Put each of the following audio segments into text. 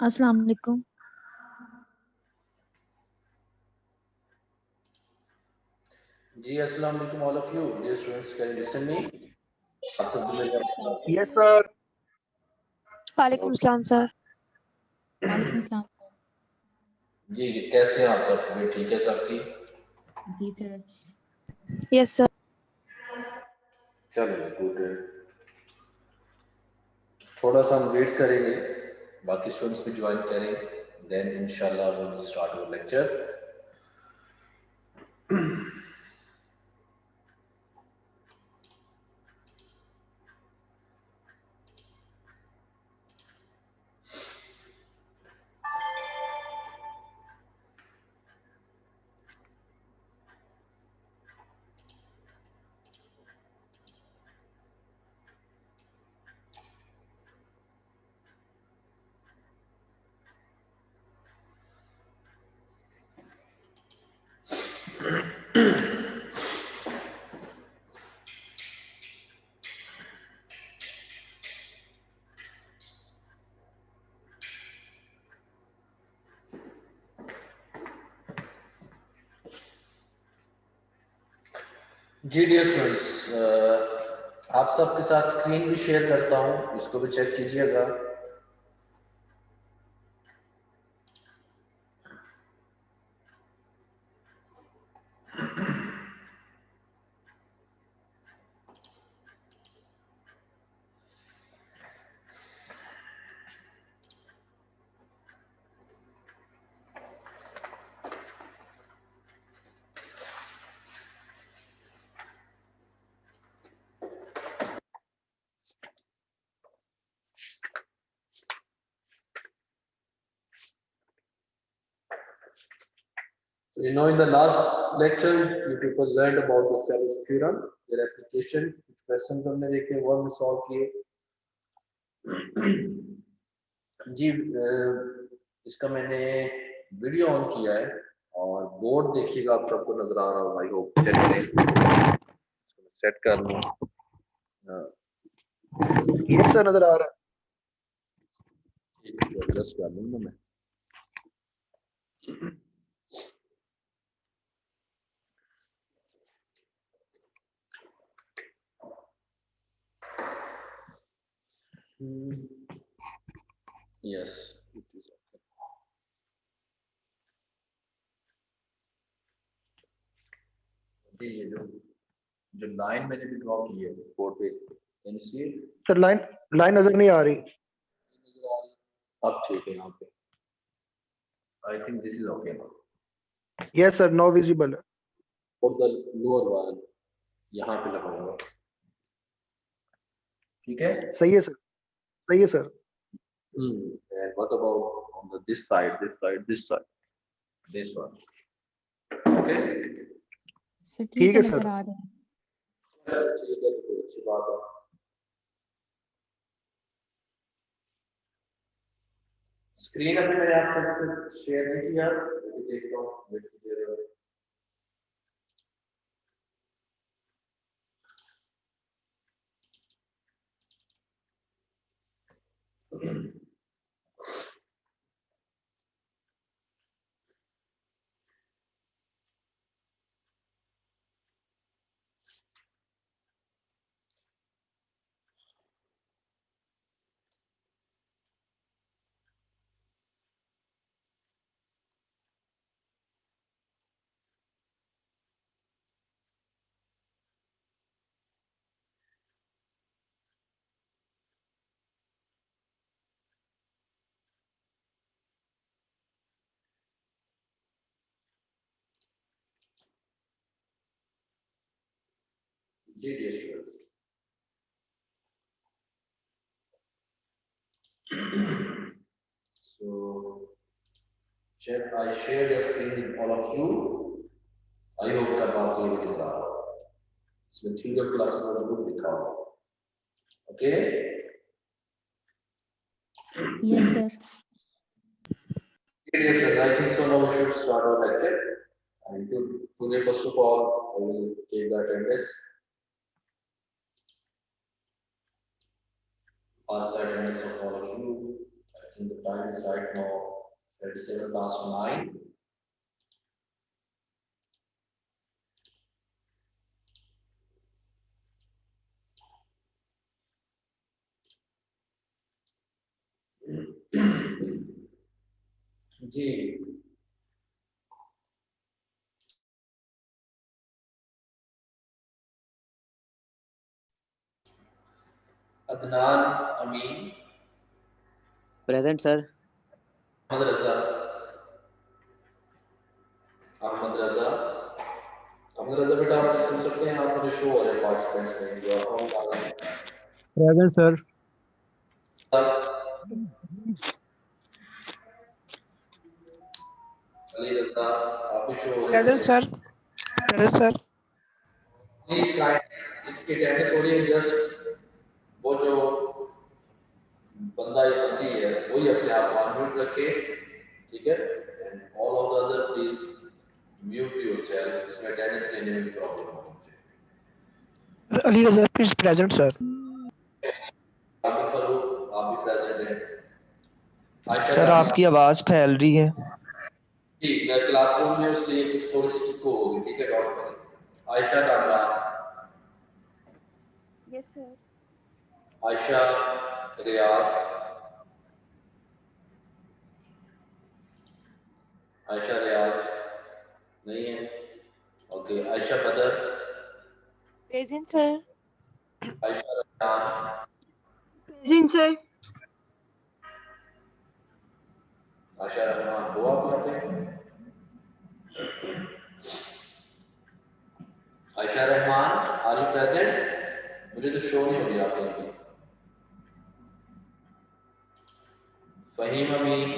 अस्सलाम वालेकुम। जी अस्सलाम वालेकुम all of you dear students, can you listen me? आप सब जिम्मेदार। Yes, sir. वालेकुम सलाम सर। वालेकुम सलाम। जी कैसे हैं आप सब? तबीयत ठीक है सबकी? जी सर। Yes sir. चलो गुड है। थोड़ा सा हम वेट करेंगे, बाकी स्टूडेंट्स भी ज्वाइन करें, देन इंशाल्लाह we will start our lecture. जी डियर स्टूडेंट्स, आप सबके साथ स्क्रीन भी शेयर करता हूँ, इसको भी चेक कीजिएगा। So, you know, in the last lecture, you people learned about the Seller's theorem, their application, कुछ questions हमने देखे, वो हमने solve किए। जी इसका मैंने वीडियो ऑन किया है और बोर्ड देखिएगा, आप सबको नजर आ रहा होगा। आई होप इसको सेट कर लूँ। Yes, sir. नजर आ रहा है। एडजस्ट कर लूँगा मैं। Yes, it is okay. जी ये जो लाइन मैंने भी ड्रॉ की है बोर्ड पे, can you see it? Sir, line नजर नहीं आ रही। अब ठीक है यहाँ पे। I think this is okay now. Yes, sir. No visible. और द लोअर वन यहाँ पे लगाऊंगा, ठीक है? सही है सर। सही है sir. And what about on the this side, this one? Okay. Sir ठीक ठीक है है, सर। नजर आ रहे हैं। ठीक है, तो अच्छी बात है। स्क्रीन अभी मैंने आप सबसे शेयर नहीं किया, अभी देखता हूँ, वेट कीजिएगा। जी dear students, so check, I share the screen with all of you. I hope कब आपको ये दिख रहा हो। इसमें 3 क्लासेस वाला ग्रुप दिखा हो। Okay? Yes sir. Yes, sir. I think so. Now we should start our lecture. And today, first of all, I will take the attendance. All the attendance of all of you. And the time is right now 27 past 9. Ji Adnan Amin, present sir. Ahmad रजा, अहमद रजा, अहमद रजा बेटा आप सुन सकते हैं? आप मुझे show हो रहे हैं participants में जो अकाउंट आ रहे हैं। Present sir. अली रजा आप भी शो हो रहे हैं। Present sir. Present sir. Please line इसकी अटेंडेंस हो रही है, जस्ट वो जो बंदा या बंदी है वही अपने आप ऑन म्यूट रखे, ठीक है? And all of the other please mute yourself, इसमें अटेंडेंस लेने में भी प्रॉब्लम हो मुझे। Ali Raza please present sir. Abid Farooq आप भी प्रेजेंट हैं। आयशा सर आपकी आवाज फैल रही है। जी मैं क्लासरूम में उसलिए कुछ थोड़ी सी इको होगी, ठीक है? डॉट पर आयशा डामरा, यस सर। आयशा रियाज, आयशा रियाज नहीं है, okay. Ayesha Badar, present sir. Ayesha Ramzan, present sir. Ayesha Rehman हो आप यहाँ पे? Ayesha Rehman are you present? मुझे तो शो नहीं हो रही आप यहाँ पे। Faheem Amin,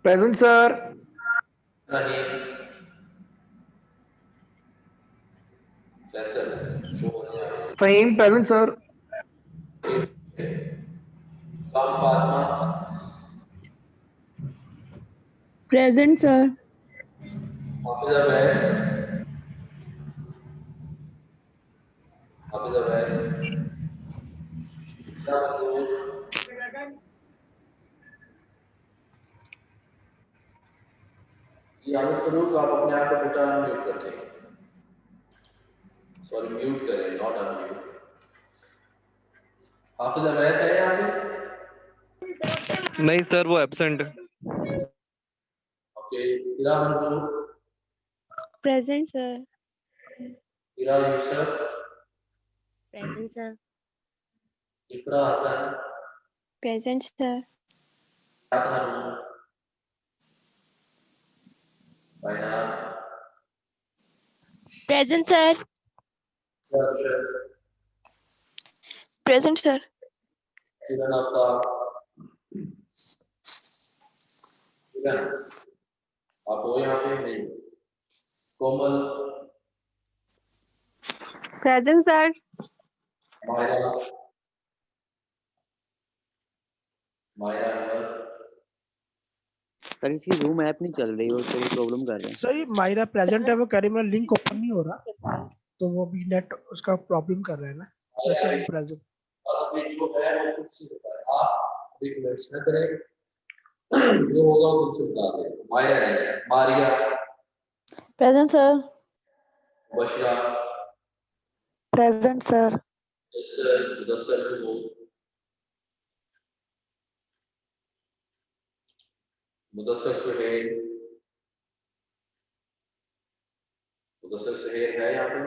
present sir. Rahim, Faisal show नहीं आ रही। Faheem present sir. काम फातिमा, प्रेजेंट सर। हाफिजा वैस, हाफिजा वैस, इस्लाम मंजूर, ये आमिर फरूक आप अपने आप को बेटा अनम्यूट रखें, सॉरी म्यूट करें, नॉट अनम्यूट। हाफिजा वैस है यहाँ पे? नहीं सर वो absent. Okay. Ira Manzoor, present sir. Ira Yousuf, present sir. Iqra Hassan, present sir. Fatima Noor, Bainar, present sir. Arshad, present sir. Kiran Aftab, Kiran आप हो यहाँ पे? नहीं। Komal, present sir. Maira, Maira Anwar, sir इसकी जूम ऐप नहीं चल रही, उससे वो प्रॉब्लम कर रहे हैं। सर ये मायरा प्रेजेंट है, वो कह रही मेरा लिंक ओपन नहीं हो रहा, तो वो भी नेट उसका प्रॉब्लम कर रहा है ना, वैसे वो प्रेजेंट। फर्स्ट वीक जो है वो खुद से होता है, आप अभी कमेंट्स न करें, जो होगा वो खुद से बता दें। मायरा है, Maria, present sir. Bushra, present sir. Mudassar, Mudassar Suhail, Mudassar Suhail है यहाँ पे?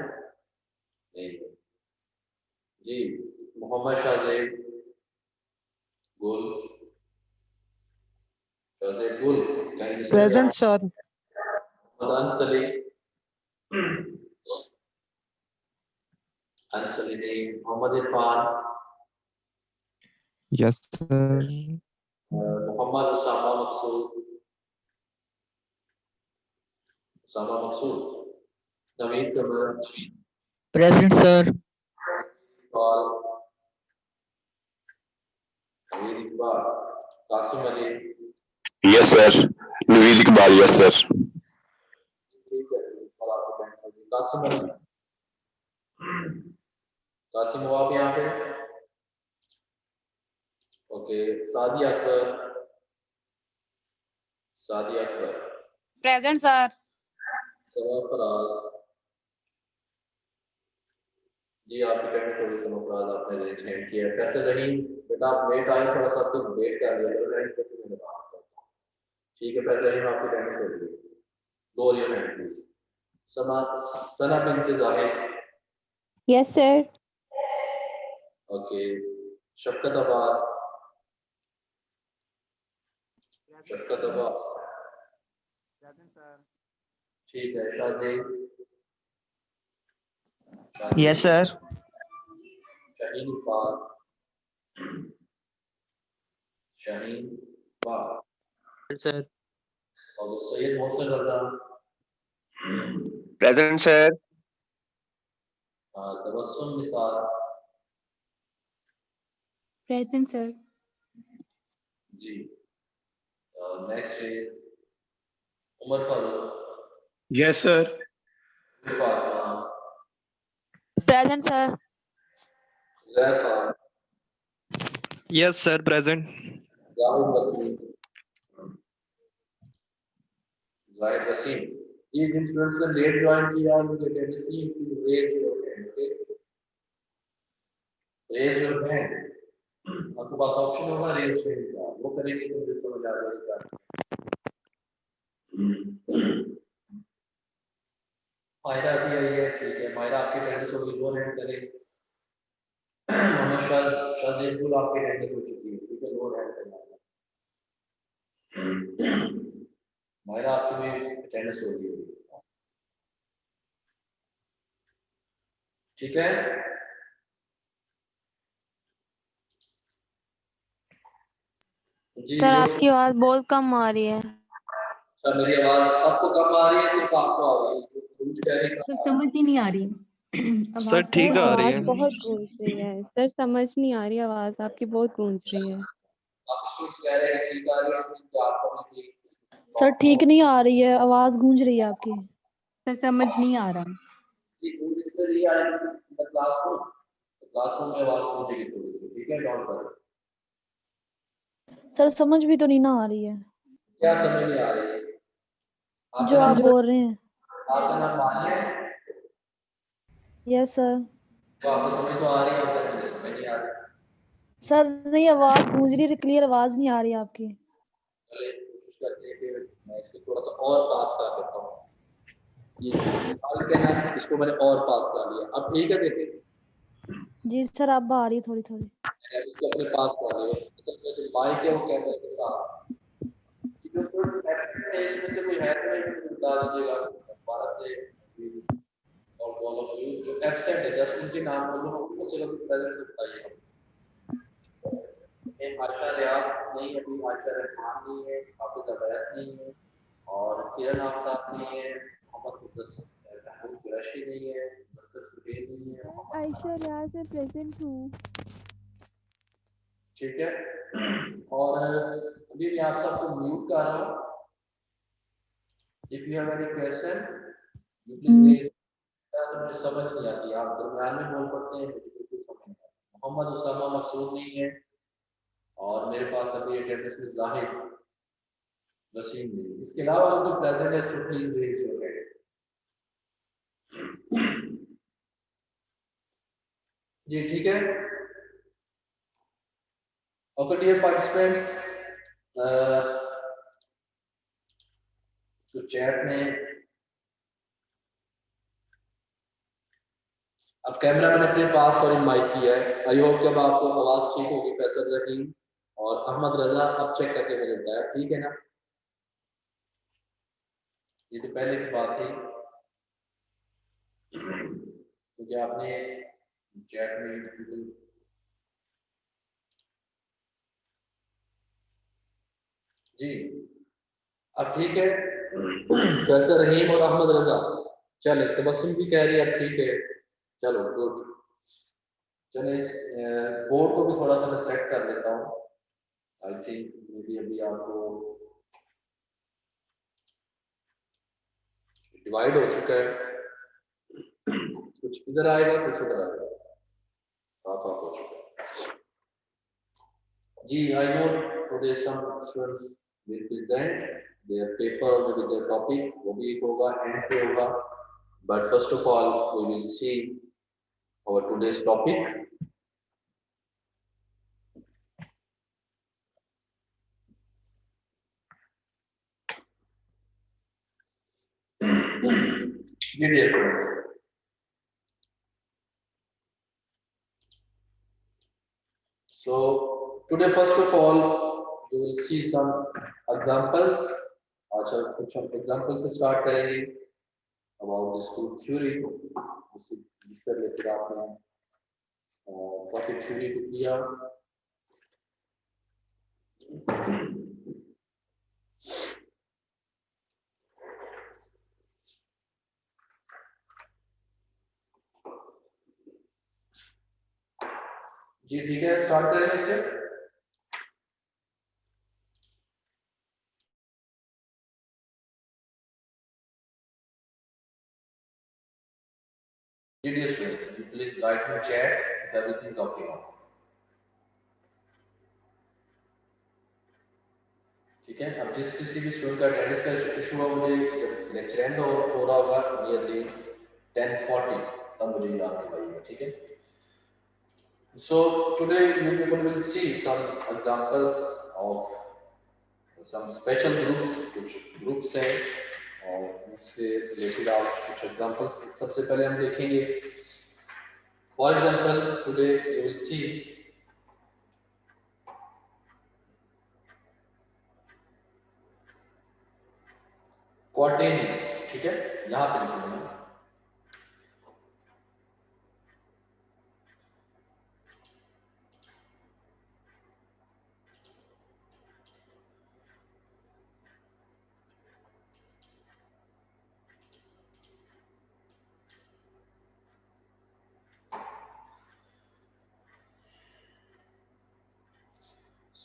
नहीं जी। मोहम्मद शाहजेब गुल, शाहजेब गुल प्रेजेंट सर। अंसली, अंसली नहीं। Mohammad Irfan, yes sir. Mohammad Usama Maqsood, Usama Maqsood, Naveed Qamar, present sir. Iqbal, Naveed Iqbal, Qasim Ali, yes sir. Naveed Iqbal, yes sir. ठीक है, और आपको बैंक से कासिम अली, कासिम हो आप यहाँ पे? Okay. Okay, Sadia Akbar, Sadia Akbar, present sir. सवा फराज, जी आपकी अटेंडेंस होगी। सवा फराज आपने रेज हैंड किया है। फैसल रहीम, बेटा आप लेट आए, थोड़ा सा आपको वेट कर लिया करो, हैंड करके मैंने बात करता हूँ। ठीक है फैसल रहीम, आपकी अटेंडेंस होगी। Lower your hand please. Sana Bint Zahid, yes sir. Okay, Shafqat Abbas, Shafqat Abbas, ठीक है। Shahzeb, yes sir. Shaheen Iqbal, Shaheen Iqbal, sir. और Syed Mohsin Raza, present sir. Tabassum Nisar, present sir. जी। नेक्स्ट है Umar Farooq, yes sir. Fatima, present sir. Zaid Khan, yes sir present. Zahid Waseem, Zahid Waseem. ये जिन स्टूडेंट्स ने लेट ज्वाइन किया उनकी अटेंडेंस नहीं की, raise your hand, okay, raise your hand. आपके पास ऑप्शन होगा रेज हैंड का, वो करेंगे तो मुझे समझ आ जाएगा। मायरा भी आई है, ठीक है। मायरा आपकी अटेंडेंस होगी, लोअर हैंड करें। मोहम्मद शाज़ेबुल आपकी अटेंडेंस हो चुकी है, ठीक है, लोअर हैंड करना। मायरा आपकी भी अटेंडेंस होगी, ठीक है। जी सर जो आपकी आवाज बहुत कम आ रही है। सर मेरी आवाज सबको कम आ रही है, सिर्फ आपको आ रही है? कुछ कह रही सर समझ ही नहीं आ रही। सर आवाज ठीक बहुत आ रही आवाज है। बहुत गूंज रही है सर, समझ नहीं आ रही, आवाज आपकी बहुत गूंज रही है। आप स्टूडेंट्स कह रहे हैं ठीक आ रही है, इसमें क्या आपका भी सर ठीक नहीं आ रही है, आवाज गूंज रही है आपकी। सर समझ नहीं आ रहा। जी गूंज इस पर ये आएगी क्लासरूम में आवाज गूंजेगी थोड़ी सी, ठीक है, डोंट वरी। सर समझ भी तो नहीं ना आ रही है क्या समझ नहीं आ रही है? जो आपका आप नाम बोल रहे हैं। आपका नाम मानिया है? Yes sir. तो आपको समझ तो आ रही है, आपको मुझे समझ नहीं आ रही। सर नहीं, आवाज गूंज रही है, क्लियर आवाज नहीं आ रही है आपकी। चलिए कोशिश करते हैं कि मैं इसको थोड़ा सा और पास कर देता हूँ। ये निकाल के ना इसको मैंने और पास कर लिया, अब ठीक है। देखिए जी सर अब आ रही है थोड़ी थोड़ी। मैंने इसको अपने पास कर लिया, मतलब जो माइक है वो कैमरे के साथ। ये जो स्टूडेंट एब्सेंट है इसमें से कोई है तो नहीं, मुझे बता दीजिएगा दोबारा से। और ऑल ऑफ यू जो एब्सेंट है जस्ट उनके नाम बोलो, उनको सिर्फ प्रेजेंट बताइए। आयशा रियाज नहीं है, अभी आयशा रहमान नहीं है, हाफिज अवैस नहीं है, और किरण आफ्ताब नहीं है, मोहम्मद महमूद कुरैशी नहीं है, मुदस्सिर सुहेल नहीं है, मोहम्मद आयशा रियाज में प्रेजेंट हूँ। ठीक है। और अभी मैं आप सबको म्यूट कर रहा हूँ। If you have any question you please raise. मुझे समझ नहीं आती, आप दरम्यान में बोल पड़ते हैं, मुझे बिल्कुल समझ नहीं आता। मोहम्मद उसामा मकसूद नहीं है, और मेरे पास अभी अटेंडेंस में जाहिद वसीम नहीं। इसके अलावा जो प्रेजेंट है so please raise your hand. जी ठीक है। ओके डियर पार्टिसिपेंट्स, तो चैट में अब कैमरा मैंने अपने पास और माइक किया है। आई होप कि अब आपको आवाज ठीक होगी। फैसल रहीम और अहमद रजा अब चेक करके मुझे बताया, ठीक है ना? ये तो पहले की बात थी क्योंकि आपने चैट में बिल्कुल जी अब ठीक है। फैसल रहीम और अहमद रजा चले, तबस्सुम भी कह रही है अब ठीक है, चलो गुड। चलो इस बोर्ड को भी थोड़ा सा मैं सेट कर लेता हूँ। आई थिंक मे बी अभी आपको डिवाइड हो चुका है, कुछ इधर आएगा कुछ उधर आएगा, हाफ हाफ हो चुका है। जी, I know today some students will present their paper with their topic, वो भी एक होगा, end पे होगा. But first of all, we will see our today's topic. Yes. So today, first of all, we will see some examples. अच्छा कुछ हम examples से start करेंगे about this group theory. जिससे रिलेटेड आपने topic theory को किया. जी ठीक है, start करें lecture. Dear students, you please write in chat if everything is okay now. ठीक है, अब जिस किसी भी स्टूडेंट का अटेंडेंस का इशू हो, मुझे जब लेक्चर एंड हो रहा होगा नियरली 10:40 तब मुझे याद करवाइएगा. ठीक है. So today you people will see some examples of some special groups, कुछ ग्रुप्स हैं और उससे रिलेटेड आप कुछ एग्जांपल्स सबसे पहले हम देखेंगे. For example today you will see quaternions. ठीक है, यहाँ पे लिखूंगा मैं.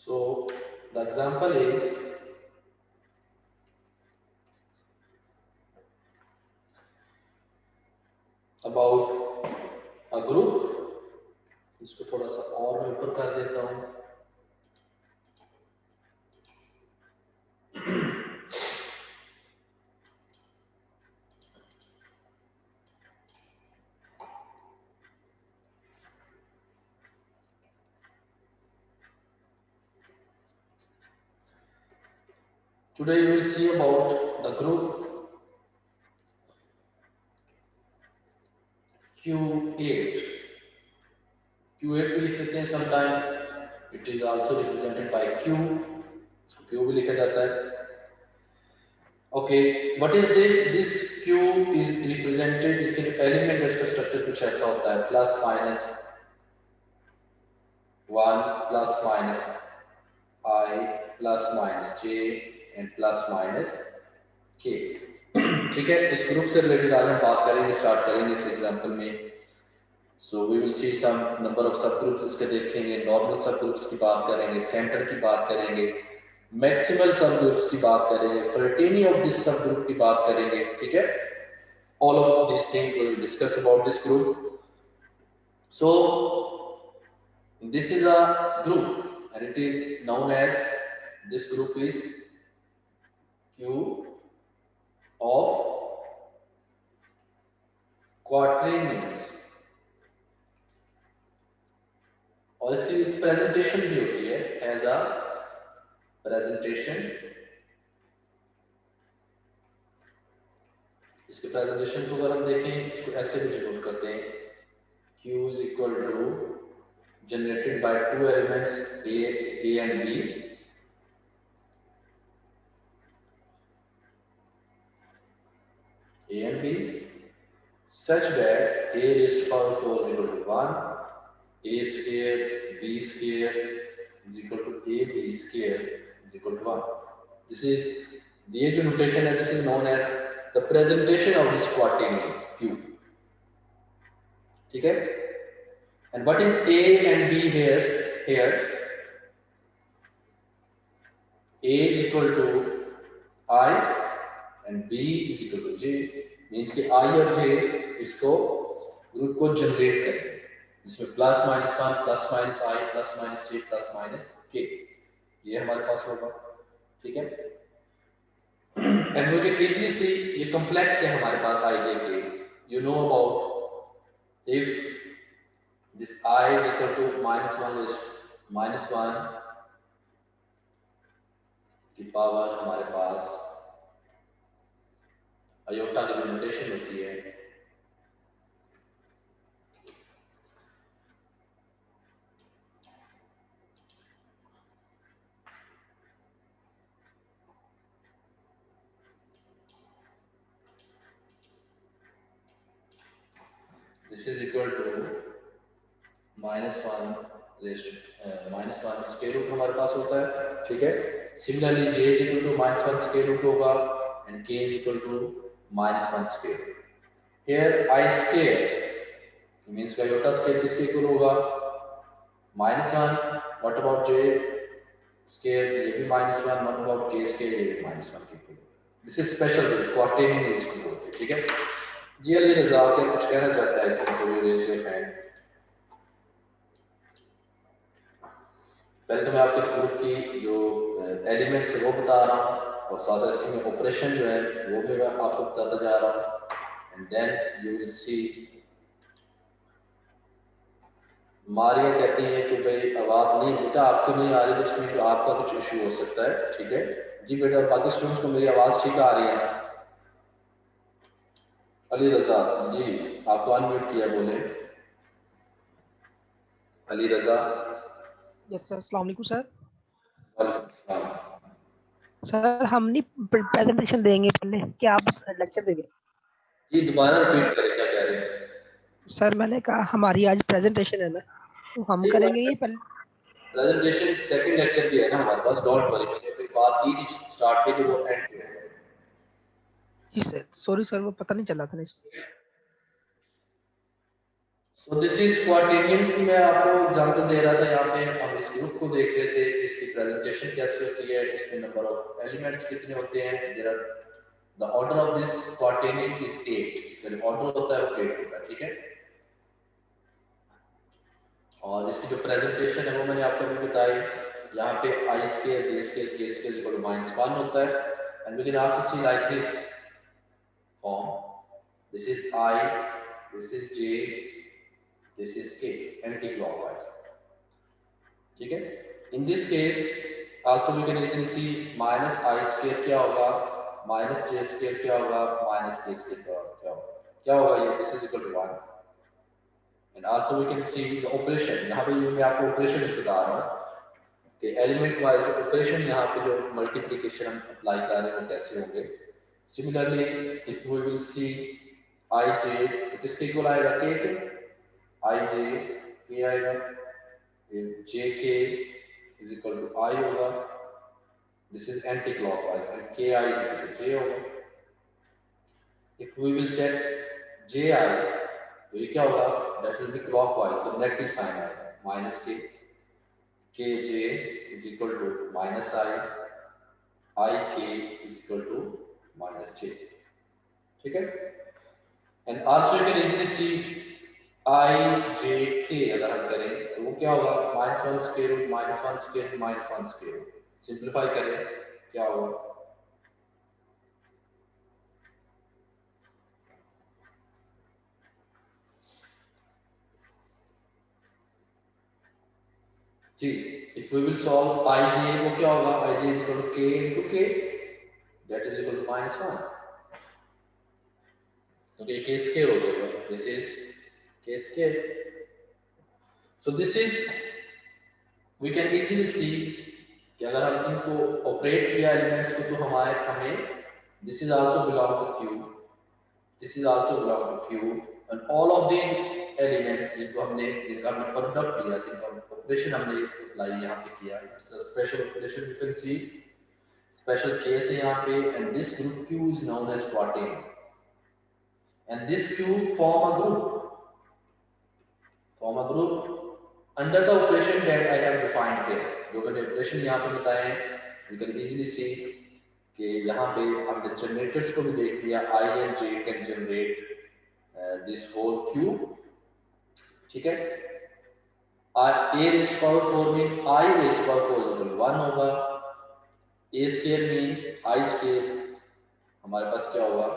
So the example is about a group. इसको थोड़ा सा और मैं ऊपर कर देता हूँ. Today you will see about the group Q8. Q8 भी लिख देते हैं sometime. It is also represented by Q. Q भी लिखा जाता है. Okay, what is this? This Q is represented. इसके एलिमेंट इसका स्ट्रक्चर कुछ ऐसा होता है. Plus minus 1 plus minus I plus minus J and plus minus K. ठीक है, इस ग्रुप से रिलेटेड आज हम बात करेंगे, स्टार्ट करेंगे इस एग्जांपल में. So we will see some number of सब ग्रुप्स इसके देखेंगे. नॉर्मल सब ग्रुप्स की बात करेंगे, सेंटर की बात करेंगे, मैक्सिमल सब ग्रुप्स की बात करेंगे, fraternity of this sub group की बात करेंगे. ठीक है, all of this thing we will discuss about this group. So this is a group and it is known as, this group is Q of quaternions. और इसकी presentation भी होती है एज अ प्रेजेंटेशन. इसके प्रेजेंटेशन को अगर हम देखें, इसको ऐसे भी डिनोट करते हैं. Q is equal to generated by two elements A and B. A and B such that A raised to power 4 is equal to 1, A square B square is equal to AB square is equal to 1. This is the जो notation है, this is known as the presentation of this quaternions Q. ठीक है, and what is A and B here? A is equal to I and B is equal to J. Means कि I और J इसको group को generate करें. इसमें plus minus one, plus minus I, plus minus J, plus minus K, ये हमारे पास होगा, ठीक है। And we can easily see ये कॉम्प्लेक्स है हमारे पास I J K, you know about if this I is equal to minus one की पावर हमारे पास आयोटा की जो नोटेशन होती है, this is equal to -1 square root हमारे पास होता है, ठीक है। Similarly j is equal to -1 square root होगा and k is equal to -1 square. Here I square means का आयोटा स्क्वायर किसके इक्वल होगा, -1। व्हाट अबाउट j स्क्वायर, ये भी -1। व्हाट अबाउट k स्क्वायर, ये भी -1 के equal. This is special rule, quaternion इसको बोलते हैं, ठीक है। जी अली रजा क्या कुछ कहना चाहता है, तो यू रेज योर हैंड। पहले तो मैं आपके स्कूल की जो एलिमेंट्स है वो बता रहा हूँ और साथ साथ इसमें ऑपरेशन जो है वो भी मैं आपको बताता जा रहा हूँ and then you will see. Maria कहती है कि भाई आवाज़ नहीं बेटा आपकी नहीं आ रही, कुछ तो आपका कुछ इशू हो सकता है, ठीक है जी बेटा। बाकी स्टूडेंट्स को मेरी आवाज़ ठीक आ रही है ना? अली रजा जी आपको अनम्यूट किया, बोले अली रजा। यस सर, अस्सलाम वालेकुम सर। वालेकुम सलाम। सर हम नहीं प्रेजेंटेशन देंगे पहले, क्या आप लेक्चर देंगे? जी दोबारा रिपीट करें, क्या कह रहे हैं? सर मैंने कहा हमारी आज प्रेजेंटेशन है ना, तो हम करेंगे ये पहले। प्रेजेंटेशन सेकंड लेक्चर भी है ना हमारे पास, डोंट वरी। मैंने अभी बात की थी स्टार्ट पे, तो वो एंड पे है। जी सर, सॉरी सर, वो पता नहीं चला था ना इसमें। सो दिस इज क्वार्टेनियन की मैं आपको एग्जांपल दे रहा था। यहाँ पे हम इस ग्रुप को देख रहे थे, इसकी प्रेजेंटेशन कैसे होती है, इसमें नंबर ऑफ एलिमेंट्स कितने होते हैं। There are the order of this quaternion is 8, इसका जो ऑर्डर होता है वो 8 होता है, ठीक है। और इसकी जो प्रेजेंटेशन है वो मैंने आपको अभी बताई। यहाँ पे I square, J square, K square equal to -1 होता है and we can also see like this form, this is I, this is J, this is K, anticlockwise, ठीक है। In this case also we can easily see -i square क्या होगा, -j square क्या होगा, -k square क्या होगा ये, this is equal to 1 and also we can see the operation. यहाँ पे मैं आपको ऑपरेशन बता रहा हूँ कि एलिमेंट वाइज ऑपरेशन, यहाँ पे जो मल्टीप्लिकेशन हम अप्लाई कर रहे हैं वो कैसे होंगे। Similarly if we will see I J, तो किसके इक्वल आएगा, के के, आई जे के आएगा, जे के इज इक्वल टू आई होगा, this is anti clockwise and के आई इज इक्वल टू जे होगा। इफ वी विल चेक जे आई, तो ये क्या होगा, दैट विल बी क्लॉकवाइज, तो नेगेटिव साइन आएगा, के जे इज इक्वल टू -i के इज इक्वल टू -j, ठीक है। And also you can easily see i j k अगर हम करें तो वो क्या होगा, -1 square root, -1 square, -1 square. Simplify करें क्या होगा, जी if we will solve I J, वो क्या होगा, I J is equal to K into K, that is equal to -1, तो ये के स्क्वायर हो जाएगा, this is K square. So this is we can easily see कि अगर हम इनको ऑपरेट किया एलिमेंट्स को, तो हमें this is also belong to Q, this is also belong to Q and all of these elements जिनका हमने प्रोडक्ट लिया, जिनका ऑपरेशन हमने अप्लाई यहाँ पे किया, special operation you can see, special case है यहाँ पे and this group Q is known as quaternion and this Q form a group under the operation that I have defined here। जो मैंने operation यहाँ पे बताए हैं, you can easily see कि यहाँ पे हमने जनरेटर्स को भी देख लिया, I and J can generate this whole Q, ठीक है। a raised to power 4 mean I raised to power 4 is equal to 1 होगा, a square mean I square, हमारे पास क्या होगा,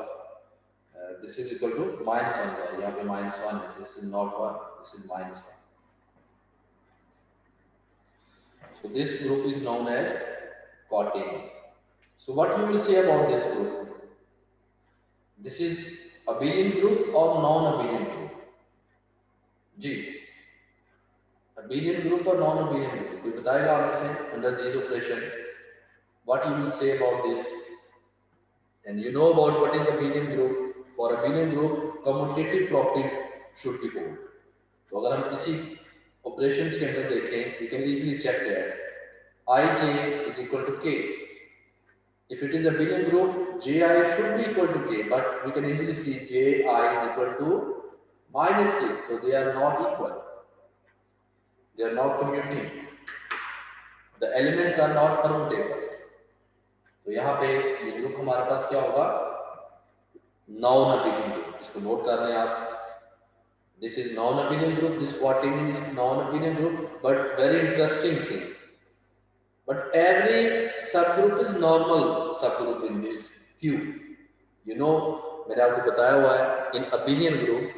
this is equal to minus 1 होगा, यहाँ पे minus 1 है, this is not 1, this is minus 1. So this group is known as quaternion. So what you will say about this group? This is abelian group or non-abelian group? Ji, abelian group or non-abelian group? कोई बताएगा आप में से under this operation? What you will say about this? And you know about what is abelian group? For abelian group, commutative property should be hold. तो अगर हम इसी operations के अंदर देखें, we can easily check that Ij is equal to k. If it is a abelian group, Ji should be equal to k, but we can easily see Ji is equal to minus k, so they are not equal. They are not commuting. The elements are not permutable. तो यहाँ पे ये group हमारे पास क्या होगा? Non-abelian group. इसको note कर लें आप. This is non-abelian group. This quaternion is non-abelian group, but very interesting thing. But every subgroup is normal subgroup in this Q. You know, मैंने आपको बताया हुआ है, in abelian group,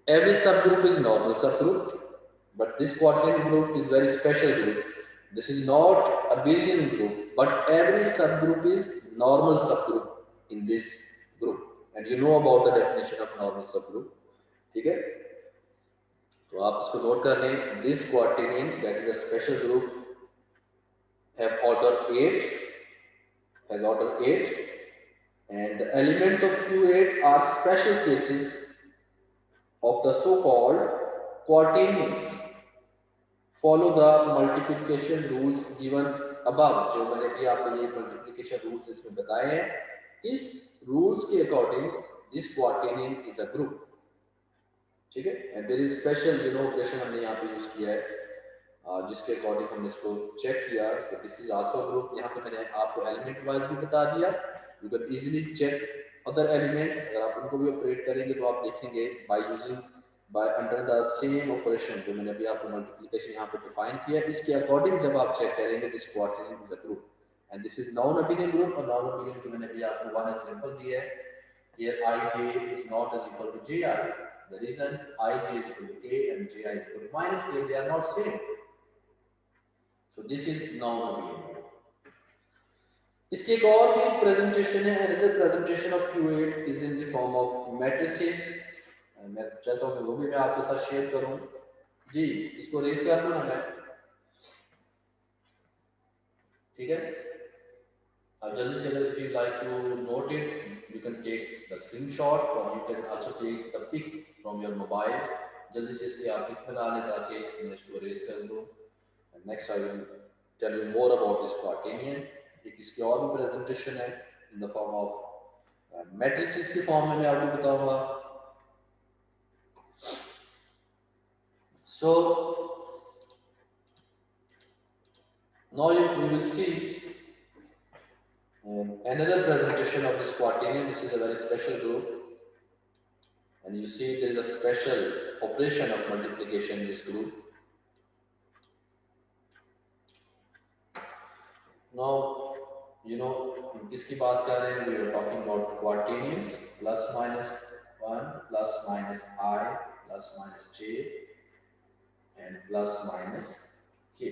every subgroup is normal subgroup, but this quaternion group is very special group. This is not abelian group, but every subgroup is normal subgroup in this group. And you know about the definition of normal subgroup. ठीक है? तो आप इसको note कर लें. This quaternion, that is a special group, have order 8, has order 8, and the elements of Q8 are special cases of the so-called quaternions. Follow the multiplication rules given above. जो मैंने भी आपको ये multiplication rules इसमें बताए हैं, इस rules के according this quaternion is a group. ठीक है? And there is special operation हमने यहाँ पे use किया है, जिसके अकॉर्डिंग हमने इसको चेक किया कि दिस इज आल्सो ग्रुप. यहाँ पे मैंने आपको एलिमेंट वाइज भी बता दिया. You can easily check other elements. अगर आप उनको भी ऑपरेट करेंगे तो आप देखेंगे by under the same operation जो मैंने अभी आपको मल्टीप्लिकेशन यहाँ पे डिफाइन किया, इसके अकॉर्डिंग जब आप चेक करेंगे this quaternion is a group. And this is non abelian group. और नॉन अबेलियन की मैंने अभी आपको वन एग्जांपल दिया है. Here Ij is not as equal to Ji. The reason Ij is equal to k and Ji is equal to minus k, they are not same. So this is non-abelian. इसके एक और भी presentation है. Another presentation of Q8 is in the form of matrices. मैं चाहता हूँ वो भी मैं आपके साथ शेयर करूँ. जी, इसको रेस कर दूँ ना मैं. ठीक है? अब जल्दी से अगर if you like to note it, you can take the screenshot or you can also take the pic from your mobile. जल्दी से इसके आप पिक बना लें ताकि मैं इसको रेस कर दूँ. And next I will tell you more about this quaternion. एक इसकी और भी presentation है in the form of matrices की form में मैं आपको बताऊंगा. So now we will see another presentation of this quaternion. This is a very special group, and you see there is a special operation of multiplication in this group. Now, you know, किसकी बात कर रहे हैं? We are talking about quaternions. Plus minus 1, plus minus I, plus minus j, and plus minus k.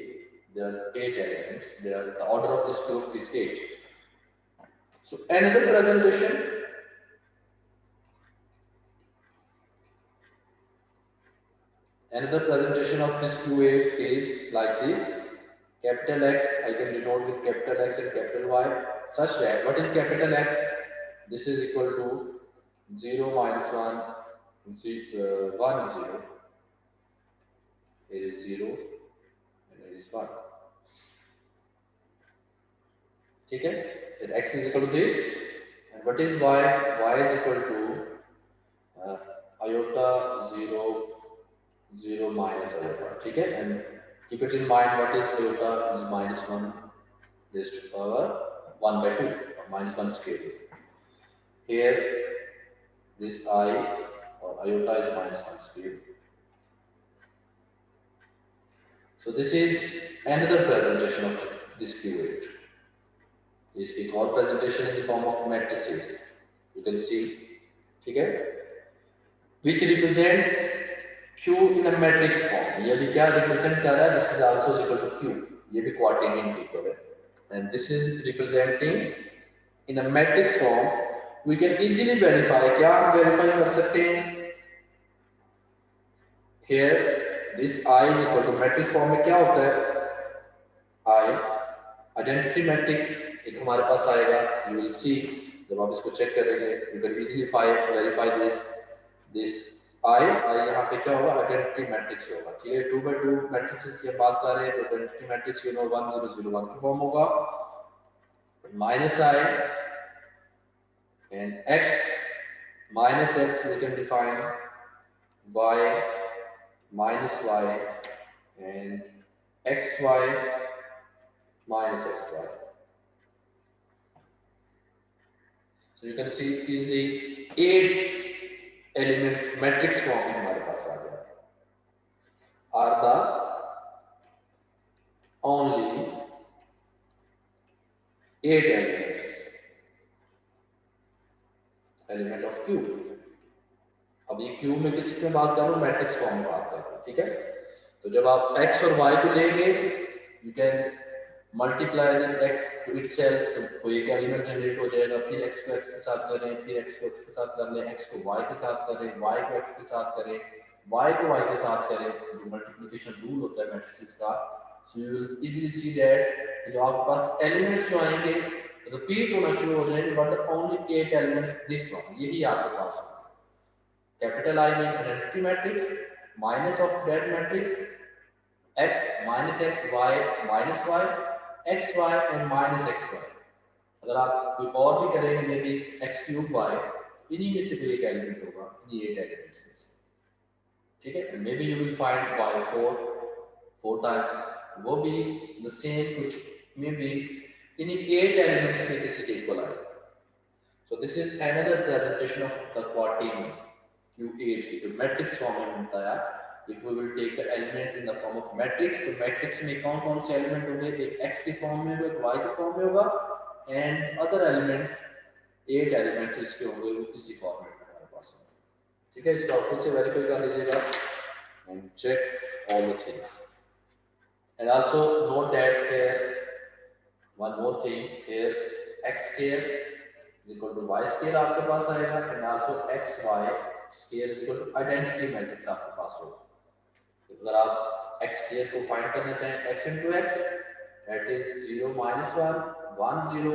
There are 8 elements. The order of this group is 8. So another presentation. Another presentation of this Q8 is like this. Capital X, I can denote with capital X and capital Y, such that, what is capital X? This is equal to 0, minus 1, 1, 0. It is 0 and it is 1. ठीक है? Then X is equal to this. And what is Y? Y is equal to iota 0, 0 minus iota. ठीक है? And keep it in mind, what is iota is minus 1 raised to power 1 by 2, or minus 1 square. Here, this I or iota is minus 1 square. So this is another presentation of this Q8. इसकी एक और presentation in the form of matrices. You can see, ठीक है? Which represent Q in a matrix form. ये भी क्या represent कर रहा है? This is also equal to Q. ये भी quaternion की equal है. And this is representing in a matrix form. We can easily verify. क्या हम verify कर सकते हैं? Here, this I is equal to matrix form में क्या होता है? I identity matrix एक हमारे पास आएगा. You will see जब आप इसको चेक करेंगे. You can easily verify this I यहाँ पे क्या होगा? Identity matrix होगा. ठीक है? 2 by 2 matrices की बात कर रहे हैं तो identity matrix 1 0 0 1 की फॉर्म होगा. Minus I and X minus X we can define Y minus Y and XY minus XY. So you can see easily 8 elements matrix form में हमारे पास आ गया. Are the only 8 element of Q. अब ये Q में किसकी मैं बात कर रहा हूँ? मैट्रिक्स फॉर्म में बात कर रहा हूँ. ठीक है? तो जब आप X और Y को लेंगे, you can multiply this X to itself, तो कोई एक एलिमेंट जनरेट हो जाएगा. फिर X को X के साथ करें, फिर X को X के साथ कर लें, X को Y के साथ करें, Y को X के साथ करें, Y को Y के साथ करें. जो मल्टीप्लिकेशन रूल होता है मैट्रिसेस का. So you will easily see that जो आपके पास एलिमेंट्स जो आएंगे रिपीट होना शुरू हो जाएंगे, but only 8 elements this one, यही आपके पास होगा. Capital I mean identity matrix, minus of that matrix, X minus X, Y minus Y, X Y and minus X Y. अगर आप कोई और भी करेंगे may be X cube Y, इन्हीं में से कोई एक एलिमेंट होगा, इन्हीं 8 एलिमेंट्स में से. ठीक है? May be you will find Y 4 times, वो भी the same कुछ मे बी इन्हीं 8 एलिमेंट्स में किसी के इक्वल आएगा. So this is another presentation of the quaternion Q8 की जो मैट्रिक्स फॉर्म में बताया. If we will take the element in the form of matrix, तो मैट्रिक्स में कौन-कौन से एलिमेंट होंगे? एक X की फॉर्म में होगा, एक Y की फॉर्म में होगा, and other elements 8 एलिमेंट्स इसके होंगे वो किसी फॉर्मेट में हमारे पास होंगे. ठीक है? इसको आप खुद से वेरीफाई कर लीजिएगा and check all the things. And also note that here one more thing here, X square is equal to Y square आपके पास आएगा, and also XY square is equal to identity matrix आपके पास होगा. अगर आप X square को find करना चाहें, X into X, that is 0 minus 1 1 0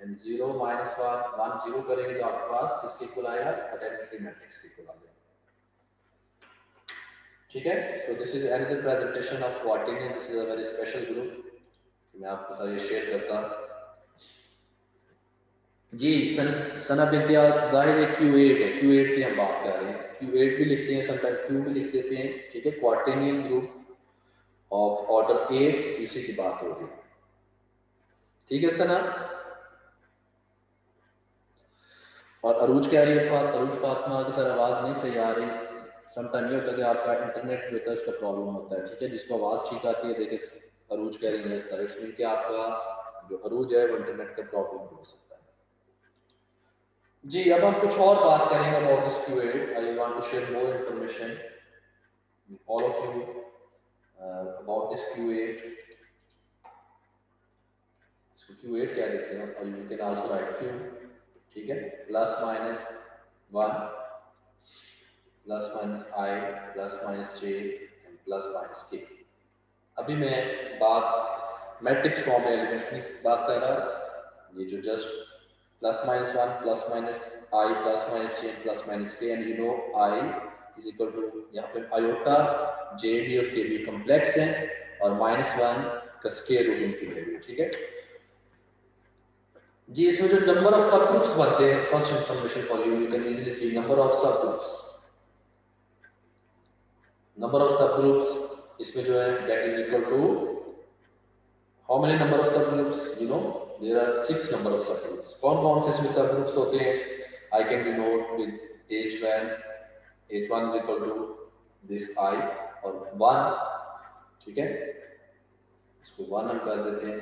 and 0 minus 1 1 0 करेंगे तो आपके पास किसके इक्वल आएगा? आइडेंटिटी मैट्रिक्स के इक्वल आएगा. ठीक है? So this is another presentation of quaternion. This is a very special group. मैं आपके साथ ये शेयर करता हूँ. जी सना बिंतिया जाहिर है Q8 है. Q8 की हम बात कर रहे हैं. Q8 भी लिखते हैं, समटाइम Q भी लिख देते हैं. ठीक है? क्वार्टेनियन ग्रुप ऑफ ऑर्डर 8 इसी की बात होगी. ठीक है सना? और अरूज कह रही है अरूज फातिमा की सर आवाज नहीं सही आ रही. समटाइम ये होता है कि आपका इंटरनेट जो होता है उसका प्रॉब्लम होता है. ठीक है? जिसको आवाज ठीक आती है, देखिए अरूज कह रही है सर, इट्स मीन कि आपका जो अरूज है वो इंटरनेट का प्रॉब्लम हो सकता है. जी अब हम कुछ और बात करेंगे about this Q8. I want to share more information with all of you about this Q8. इसको Q8 कह देते हैं और you can also write Q. ठीक है? Plus minus 1 plus minus I plus minus J and plus minus K. अभी मैं बात मैट्रिक्स फॉर्म में एलिमेंट की बात कर रहा हूँ. ये जो just plus minus 1 plus minus I plus minus J plus minus K, and you know I is equal to यहाँ पे आयोटा J भी और K भी कॉम्प्लेक्स है और -1 का स्क्वायर रूट उनकी वैल्यू. ठीक है जी. इसमें जो नंबर ऑफ सब ग्रुप्स बनते हैं, first information for you, you can easily see number of सब ग्रुप्स. नंबर ऑफ सब ग्रुप्स इसमें जो है that is equal to how many number of सब groups? You know there are 6 number of सब ग्रुप्स. कौन-कौन से इसमें सब ग्रुप्स होते हैं? I can denote with H1 is equal to this I और 1. ठीक है, इसको 1 हम कर देते हैं।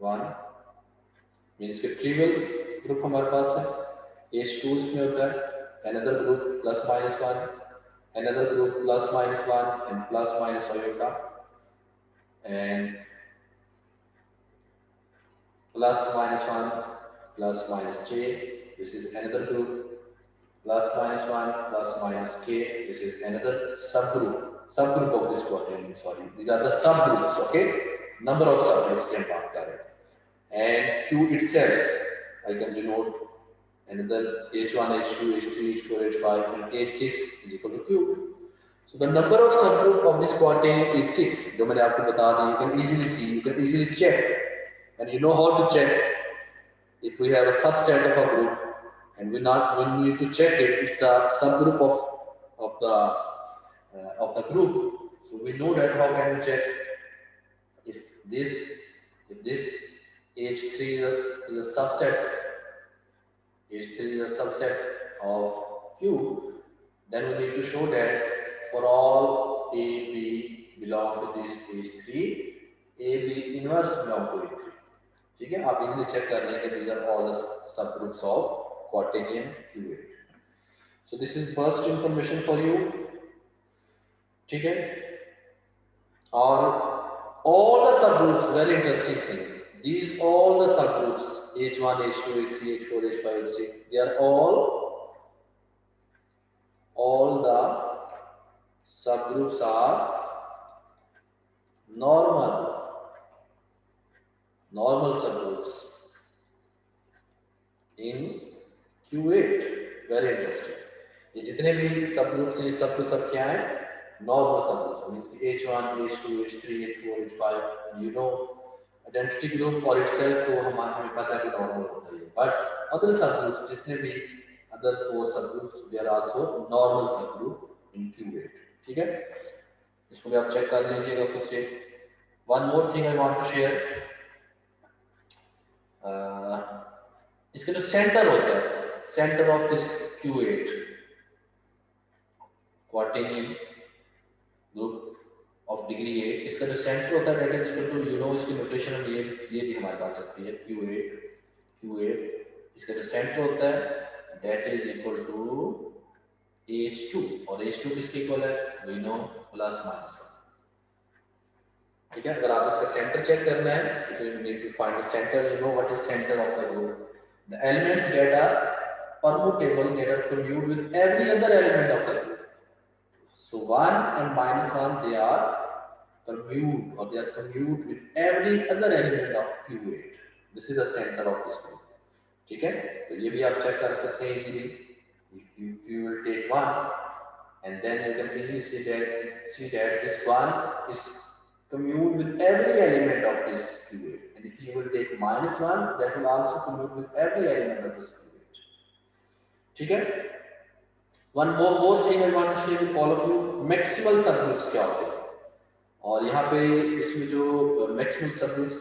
1 मीन्स के ट्रिवियल ग्रुप हमारे पास है, H2 इसमें होता है, another group plus minus 1, another group plus minus 1 and plus minus iota, and plus minus 1 plus minus j, this is another group, plus minus 1 plus minus k, this is another subgroup of this quaternion, sorry, these are the subgroups, okay, number of subgroups की हम बात कर रहे हैं, and q itself I can denote another h1 h2 h3 h4 h5 and h6 is equal to q. So the number of subgroup of this quaternion is 6, जो मैंने आपको बता दी, you can easily see, you can easily check, and you know how to check. If we have a subset of a group and we need to check it, it's a subgroup of the group. So we know that how can we check if this H3 is a subset, H3 is a subset of Q, then we need to show that for all A, B belong to this H3, A, B inverse belong to H3. ठीक है, आप easily check कर लेंगे, these are all the subgroups of quaternion Q8. So this is first information for you, ठीक है, और all the subgroups, very interesting thing, these all the subgroups H1 H2 H3 H4 H5 H6, they are all the subgroups are normal subgroups in Q8. Very interesting. ये जितने भी subgroups हैं, सब के सब क्या है? Normal subgroups. Means H1, H2, H3, H4, H5. You know, identity group or itself तो हमें पता है कि normal होता है. But other subgroups, जितने भी other 4 subgroups, they are also normal subgroup in Q8. ठीक है? इसको भी आप चेक कर लीजिएगा फिर से. One more thing I want to share. इसका जो सेंटर होता है, centre of this Q8 quaternion group of degree 8, इसका जो सेंटर होता है that is equal to, you know, इसकी नोटेशन हम ये भी हमारे पास सकती है, Q8 इसका जो सेंटर होता है that is equal to H2, और H2 किसके इक्वल है, वी नो, प्लस माइनस 1. ठीक है, अगर आप इसका सेंटर चेक करना है, if you need to find the center, you know what is center of the group. The elements that are permutable, that are commute with every other element of the group. So 1 and minus 1, they are commute, or they are commute with every other element of Q8. This is the center of this group. ठीक है, तो ये भी आप check कर सकते हैं easily. You will take 1 and then you can easily see that this 1 is commute with every element of this Q8, and if you will take minus 1, that will also commute with every element of this Q8. ठीक है, one more thing I want to share with all of you, maximal subgroups क्या होते हैं, और यहाँ पे इसमें जो maximal subgroups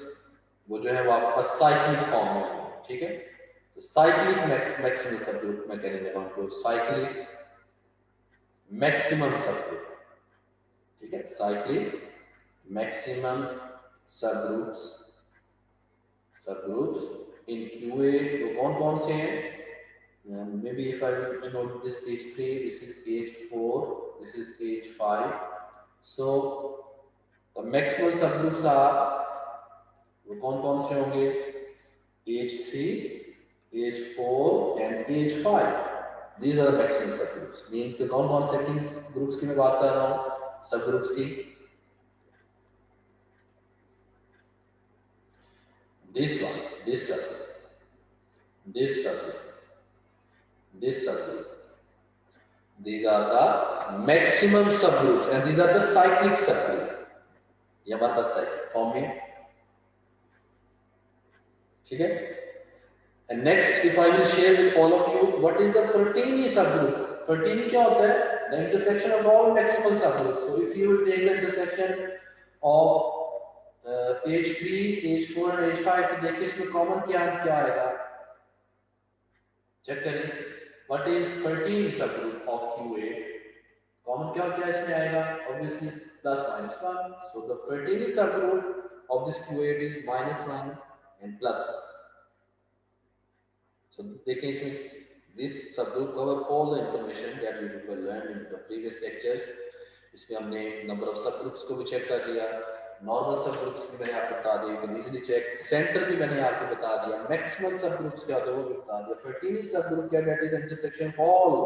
वो जो है वो आपके पास साइक्लिक फॉर्म में है. ठीक है, तो साइक्लिक मैक्सिमम सबग्रुप मैं कहने लगा हूँ, साइक्लिक मैक्सिमम सबग्रुप. ठीक है, cyclic maximum subgroups in Q8 तो कौन से हैं? Maybe if I will denote this H3, this is H4, this is H5. So the maximal subgroups are वो कौन से होंगे? H3, H4 and H5. These are the maximal subgroups. Means कि कौन से ग्रुप्स की मैं बात कर रहा हूँ, सबग्रुप्स की? This one, this subgroup, this subgroup. These are the maximum subgroups, and these are the cyclic subgroup. ये हमारे पास cyclic form में. ठीक है? And next, if I will share with all of you, what is the Fratini subgroup? Fratini क्या होता है? The intersection of all maximal subgroups. So if you will take the intersection of H3, H4 और H5, तो देखिए इसमें common क्या आएगा, check करें. What is 13 subgroup of Q8? Common क्या क्या इसमें आएगा? Obviously plus minus 1. So the 13 subgroup of this Q8 is -1 and +1. So देखिए इसमें this subgroup cover all the information that we people learned in the previous lectures. इसमें हमने number of subgroups को भी चेक कर लिया, normal subgroups भी मैंने आपको बता दिया, you can easily check, center भी मैंने आपको बता दिया, maximal subgroups क्या होते हैं वो भी बता दिया, 13 subgroup क्या, that is intersection of all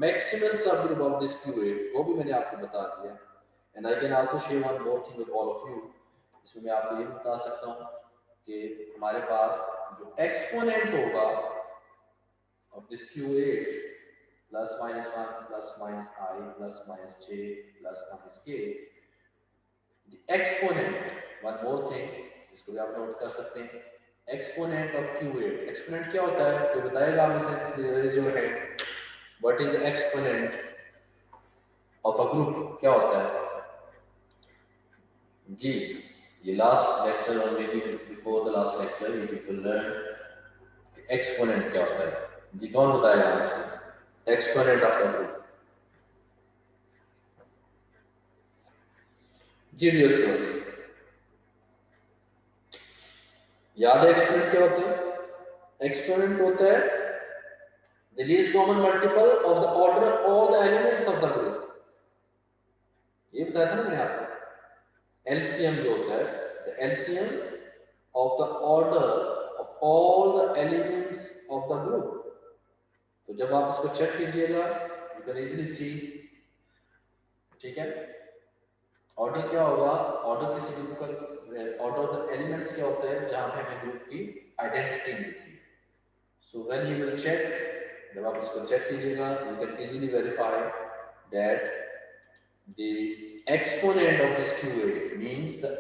maximal subgroup of this Q8 वो भी मैंने आपको बता दिया. And I can also share one more thing with all of you. इसमें मैं आपको ये बता सकता हूँ कि हमारे पास जो एक्सपोनेंट होगा of this Q8 plus minus 1 plus minus I plus minus j plus minus k, the exponent, one more thing इसको भी आप नोट कर सकते हैं, exponent of Q8. exponent क्या होता है कोई बताएगा आप इसे? Please raise your hand. What is the exponent of a group? क्या होता है जी? ये last lecture or maybe before the last lecture you people learn exponent क्या होता है जी. कौन बताएगा हमें से? Exponent of the group G. Dear students, याद है एक्सपोनेंट क्या होता है? एक्सपोनेंट होता है the least common multiple of the order of all the elements of the group. ये बताया था ना मैंने आपको. एलसीएम जो होता है, the LCM of the order of all the elements of the group. तो जब आप इसको चेक कीजिएगा यू कैन इजीली सी, ठीक है. ऑर्डर क्या होगा? ऑर्डर किसी ग्रुप का ऑर्डर ऑफ द एलिमेंट्स क्या होता है जहां पे हमें ग्रुप की आइडेंटिटी मिलती है. So when you will check, जब आप इसको चेक कीजिएगा you can easily verify that the exponent of this Q8 means the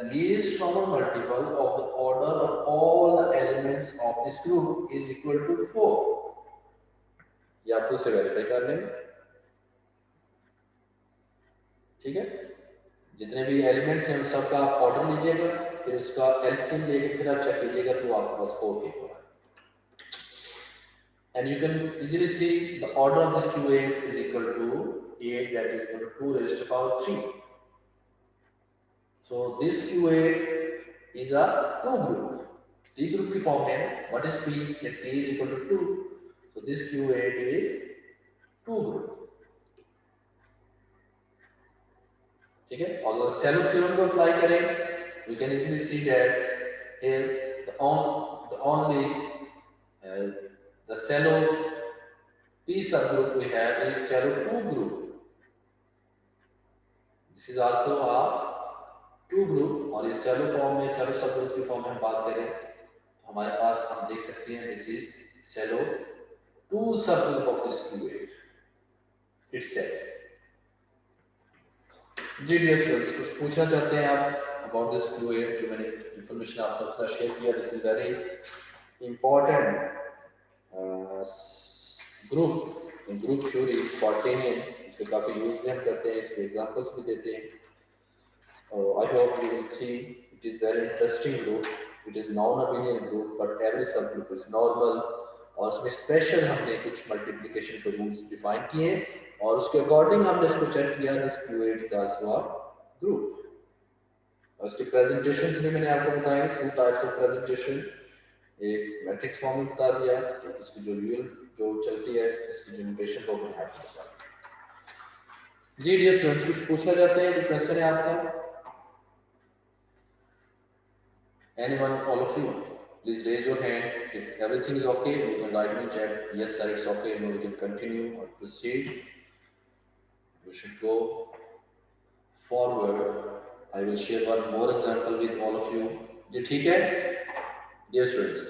least common multiple of the order of all the elements of this group is equal to 4. ये आप खुद से verify कर लेंगे, ठीक है. जितने भी एलिमेंट्स हैं उन सब का आप ऑर्डर लीजिएगा, फिर उसका एलसीएम लेके फिर आप चेक कीजिएगा तो आपके पास 4 के होगा. And you can easily see the order of this Q8 is equal to 8, that is equal to 2 raised to power 3. So this Q8 is a 2 group. P group की फॉर्म में what is P? That P is equal to 2. So this Q8 is 2 group. ठीक है. और अगर सेलो theorem को apply करें you can easily see that here the shallow P subgroup we have is shallow 2 group. This is also a 2 group. और इस shallow form में, shallow subgroup की form में हम बात करें तो हमारे पास हम देख सकते हैं this is shallow 2 subgroup of this Q8 itself. जी डियर स्टूडेंट्स, कुछ पूछना चाहते हैं आप about this Q8? जो मैंने इंफॉर्मेशन आप सबके साथ शेयर किया, this is very important group theory spontaneous. इसके काफी यूज भी हम करते हैं, इसके एग्जांपल्स भी देते हैं. I hope you will see it is very interesting group. It is non abelian group but every सब ग्रुप इज नॉर्मल. और उसमें स्पेशल हमने कुछ मल्टीप्लिकेशन के रूल्स डिफाइन किए और उसके अकॉर्डिंग हमने इसको चेक किया. This Q8 is also a group. और इसके प्रेजेंटेशंस भी मैंने आपको बताए, 2 टाइप्स ऑफ प्रेजेंटेशन. एक मैट्रिक्स फॉर्म में बता दिया, एक इसकी जो रियल जो चलती है इसकी जो नोटेशन को बता दिया. जी डियर स्टूडेंट्स, कुछ पूछना चाहते हैं? कोई क्वेश्चन है आपका? Anyone, all of you, please raise your hand. If everything is okay you can write in chat yes sir it's okay, no we can continue और proceed. We should go forward. I will share one more example with all of you. जी ठीक है dear students,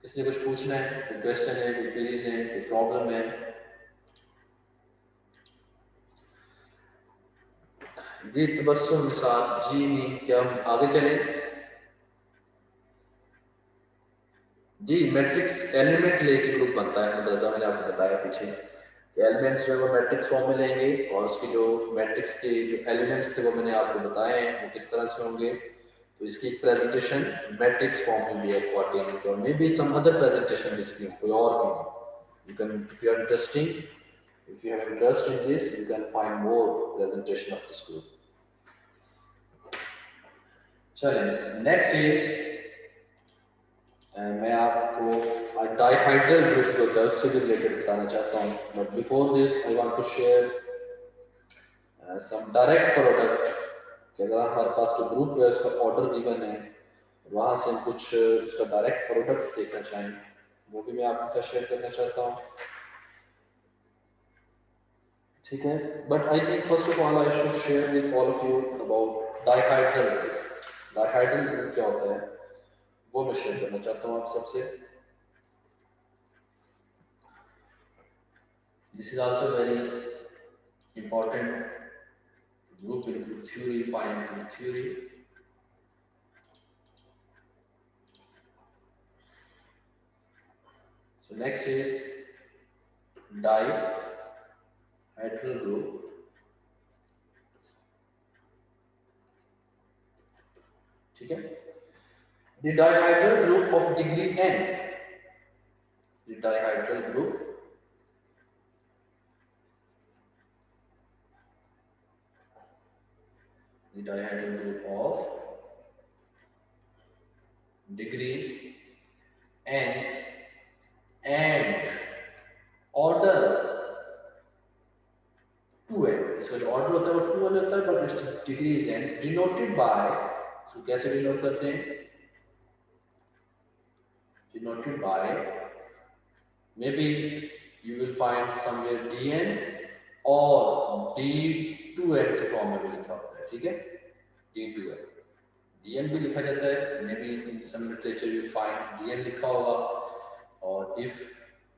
किसी ने कुछ पूछना है? कोई क्वेश्चन है, कोई क्वेरीज है, कोई प्रॉब्लम है? जी तबस्सुम निसार जी नहीं, क्या हम आगे चले? जी मैट्रिक्स एलिमेंट लेके ग्रुप बनता है. जैसा मैंने आपको बताया पीछे, एलिमेंट्स जो है वो मैट्रिक्स फॉर्म में लेंगे और उसके जो मैट्रिक्स के जो एलिमेंट्स थे वो मैंने आपको बताए हैं वो किस तरह से होंगे. तो तो इसकी प्रेजेंटेशन मैट्रिक्स फॉर्म में भी है क्वाड्रेटिक और may be some other presentation इसकी कोई और भी you can if you are interesting if you have interest in this you can find more presentation of this group. चलिए नेक्स्ट इज मैं आपको डाइहाइड्रल ग्रुप जो होता है उससे भी रिलेटेड बताना चाहता हूँ but before this I want to share some direct product कि अगर हमारे पास कोई ग्रुप है उसका ऑर्डर गिवन है वहाँ से हम कुछ उसका डायरेक्ट प्रोडक्ट देखना चाहें वो भी मैं आपके साथ शेयर करना चाहता हूँ ठीक है but I think first of all I should share with all of you about dihedral group dihedral group क्या होता है वो मैं शेयर करना चाहता हूँ आप सबसे this is also very important group in group theory, finding group theory. So next is dihedral group. ठीक है? The dihedral group of degree n. The dihedral group the dihedral group of degree n and order 2n इसका जो order होता है वो 2n होता है but its degree is n denoted by so कैसे डिनोट करते हैं denoted by may be you will find somewhere dn और d2n के फॉर्म में भी लिखा होता है ठीक है d2n dn भी लिखा जाता है may be in some literature you find dn लिखा होगा और if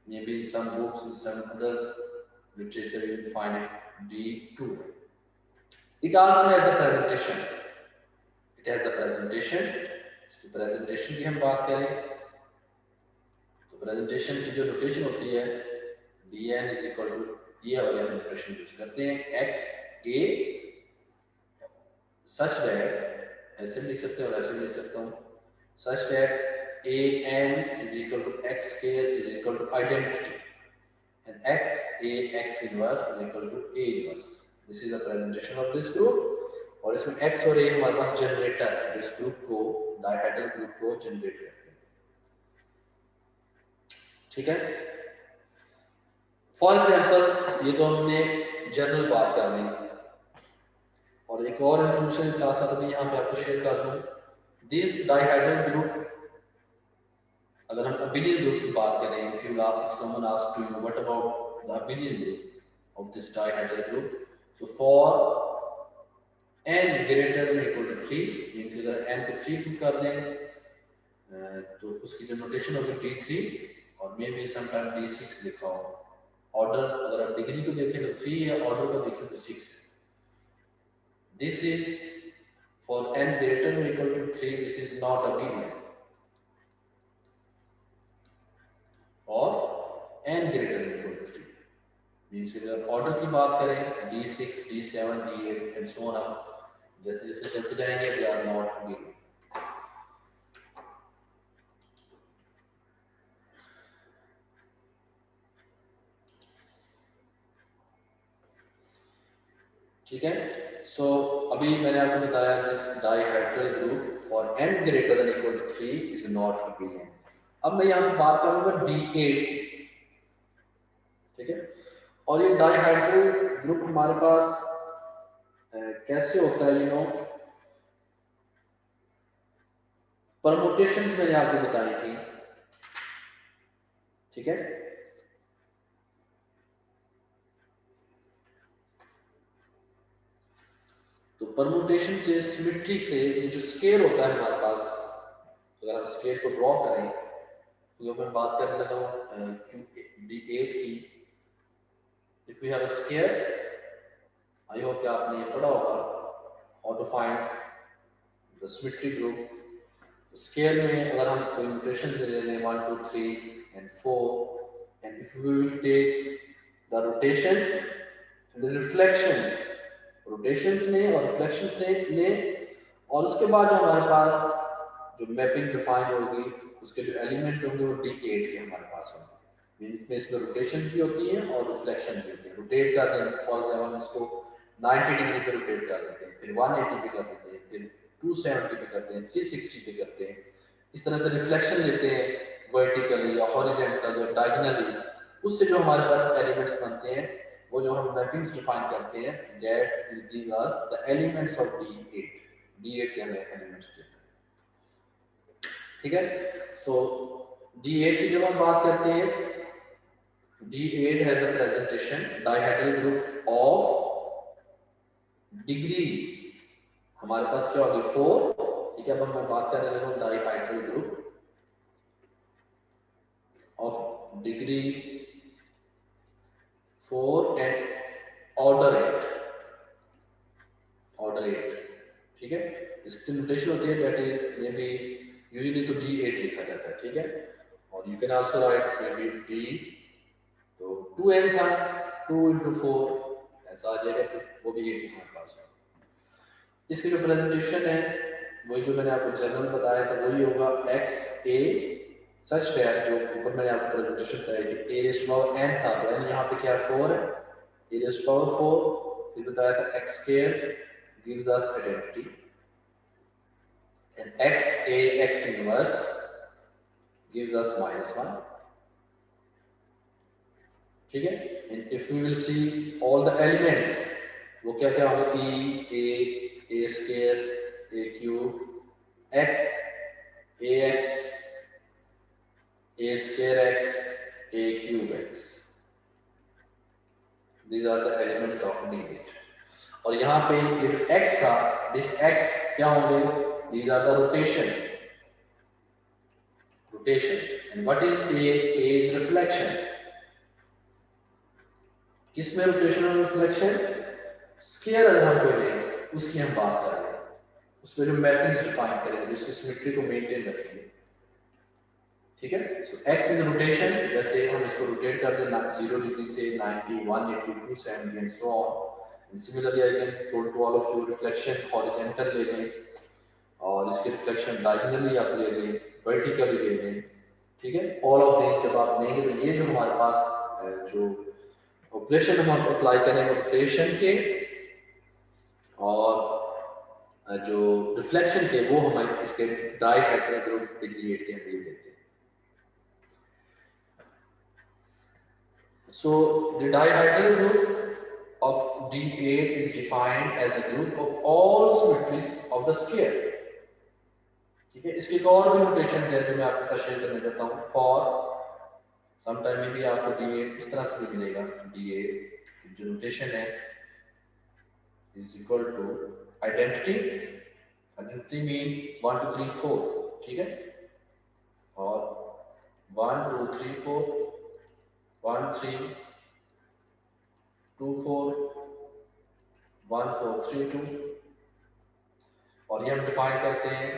may be in some books in some other literature you find it d2n it also has the presentation इसकी प्रेजेंटेशन की हम बात करें तो प्रेजेंटेशन की जो नोटेशन होती है dn is equal to ये वाली हम नोटेशन यूज करते हैं x a such that ऐसे लिख सकते हैं और ऐसे लिख सकता हूँ such that a n is equal to x square is equal to identity and x a x inverse is equal to a inverse. This is the presentation of this group और इसमें x और a हमारे पास generator है जो इस group को dihedral group को generate करते हैं ठीक है फॉर एग्जाम्पल ये तो हमने जनरल बात कर ली और एक और इंफॉर्मेशन साथ साथ मैं यहाँ पे आपको शेयर कर दूँ दिस डाइहाइड्रल ग्रुप अगर हम अबिलियन ग्रुप की बात करें if someone asks to you what about the abelian group of this dihedral group so for n greater than or equal to 3 means अगर n को 3 पुट कर दें तो उसकी जो नोटेशन होगी d3 और मे बी समटाइम d6 लिखा हो ऑर्डर अगर आप डिग्री को देखें तो 3 है ऑर्डर को देखें तो 6 है this is for n greater than or equal to 3 this is not abelian or n greater than or equal to 3 means अगर ऑर्डर की बात करें d6 d7 d8 and so on जैसे जैसे चलते जाएंगे they are not abelian ठीक है सो अभी मैंने आपको बताया this dihedral group for n greater than equal to 3 is not abelian अब मैं यहाँ पे बात करूंगा d8 की ठीक है और ये डाइहाइड्रल ग्रुप हमारे पास कैसे होता है यू नो परमुटेशंस मैंने आपको बताई थी ठीक है तो परमुटेशन से सिमेट्री से ये जो स्केल होता है हमारे पास अगर हम स्केल को ड्रॉ करें तो मैं बात करने लगा हूँ d8 की if we have a scale I hope कि आपने ये पढ़ा होगा how to find the symmetry group scale में अगर हम कोई नोटेशन ले लें 1 2 3 and 4 and if we will take the rotations and the reflections rotations ने और रिफ्लेक्शन से ले और उसके बाद जो हमारे पास जो मैपिंग डिफाइन होगी उसके जो एलिमेंट होंगे वो D8 के हमारे पास होंगे। इसमें रोटेशन भी होती है और रिफ्लेक्शन भी होती है। रोटेट कर दें, फॉर एग्जाम्पल इसको 90 डिग्री पे रोटेट कर देते हैं, फिर 180 पे कर देते हैं, फिर 270 पे करते हैं, 360 पे करते हैं। इस तरह से रिफ्लेक्शन लेते हैं वर्टिकली या हॉरिजॉन्टल या डायगोनली, उससे जो हमारे पास एलिमेंट्स बनते हैं वो जो हम मैपिंग्स डिफाइन करते हैं that will give us the elements of D8 के हमें एलिमेंट्स देते हैं। ठीक है, सो D8 की जब हम बात करते हैं, D8 has a presentation dihedral group of degree, हमारे पास क्या होगी 4। ठीक है, अब मैं बात करने लगा हूं dihedral group of degree 4 and order 8। ठीक है, इसकी नोटेशन होती है that is may be usually तो D8 लिखा जाता है। ठीक है, और you can also right may be D, तो 2n था, 2 into 4 ऐसा आ जाएगा, तो वो भी 8 हमारे पास है। इसकी जो प्रेजेंटेशन है वही जो मैंने आपको जनरल बताया था वही होगा x a सच दैट, जो ऊपर मैंने आपको प्रेजेंटेशन बताया कि a raised to power n था, तो n यहाँ पे क्या 4 है, a raised to power 4, फिर बताया था x square gives us identity and x a x inverse gives us -1. ठीक है, and if we will see all the elements, वो क्या क्या होगा, a square, a cube, x, ax, a square x, a cube x. These are the elements of D8. और यहाँ पे ये जो x था, this x क्या होंगे, these are the rotation. And what is A? A is reflection. किसमें rotation और रिफ्लेक्शन, स्केयर अगर हम कोई लें उसकी हम बात करेंगे, उसमें जो मैपिंग्स डिफाइन करेंगे, जिसकी सिमेट्री को मेंटेन रखेंगे। ठीक है, सो x इज रोटेशन, जैसे हम इसको रोटेट कर दें 0 डिग्री से 90, 180, 270 and so on. And similarly I can told to all of you reflection horizontal ले लें और इसके रिफ्लेक्शन डायगोनली आप ले लें, वर्टिकली ले लें। ठीक है, ऑल ऑफ दिस जब आप लेंगे तो ये जो हमारे पास जो ऑपरेशन हम अप्लाई करेंगे रोटेशन के और जो रिफ्लेक्शन के, वो हमारे इसके डाइहेड्रल ग्रुप D8 के हम देते हैं। So the dihedral group of D8 is defined as the group of all symmetries of the sphere. ठीक है, इसके एक और भी नोटेशन है जो मैं आपके साथ शेयर करने देता हूँ। फॉर सम टाइम में भी आपको D8 इस तरह से भी मिलेगा, D8 जो नोटेशन है is equal to identity mean 1 2 3 4। ठीक है, और 1 2 3 4 1 3 2 4 1 4 3 2, और ये हम डिफाइन करते हैं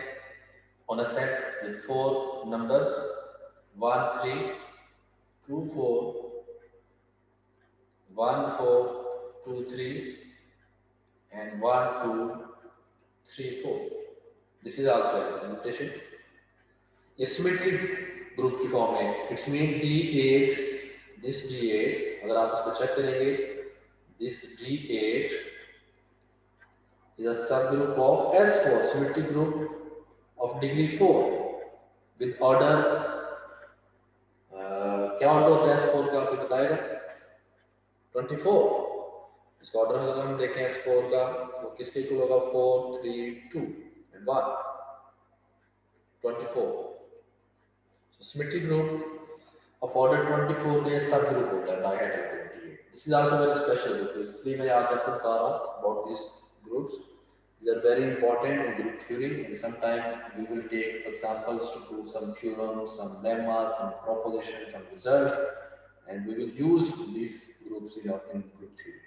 on a set with 4 numbers 1 3 2 4 1 4 2 3 and 1 2 3 4. This is also a notation. ये सिमेट्रिक ग्रुप की फॉर्म है, it's mean D8, this D8 अगर आप इसको चेक करेंगे, this D8 is a subgroup of S4, symmetric group of degree 4 with order क्या order होता है S4 का, आपको बताएगा 24। इसका ऑर्डर अगर हम देखें S4 का तो किसके इक्वल होगा, 4 3 2 and 1 24। so symmetric group of order 24 का ये सब ग्रुप होता है dihedral group. This is also very special group, इसलिए मैं आज आपको बता रहा हूं about this groups. They are very important in group theory, and sometimes we will take examples to prove some theorems, some lemmas, some propositions, some results, and we will use these groups in group theory.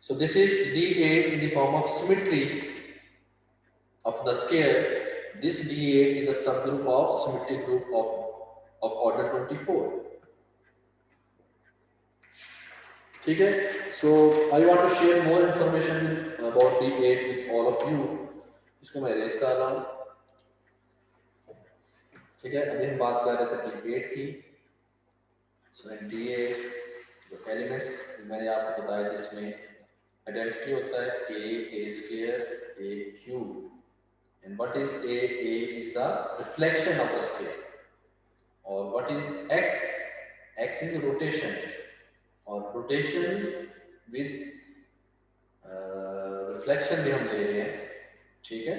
So this is D8 in the form of symmetry of the sphere. This D8 is a subgroup of symmetric group of order 24. ठीक है. So I want to share more information about D8 with all of you. इसको मैं erase कर रहा हूँ. ठीक है. अभी हम बात कर रहे थे D8 की. So in D8 जो elements मैंने आपको बताया था, इसमें identity होता है a square, a cube. And what is a? A is the reflection of the square. Or what is x? X is rotations. और rotation with reflection भी हम ले रहे हैं. ठीक है.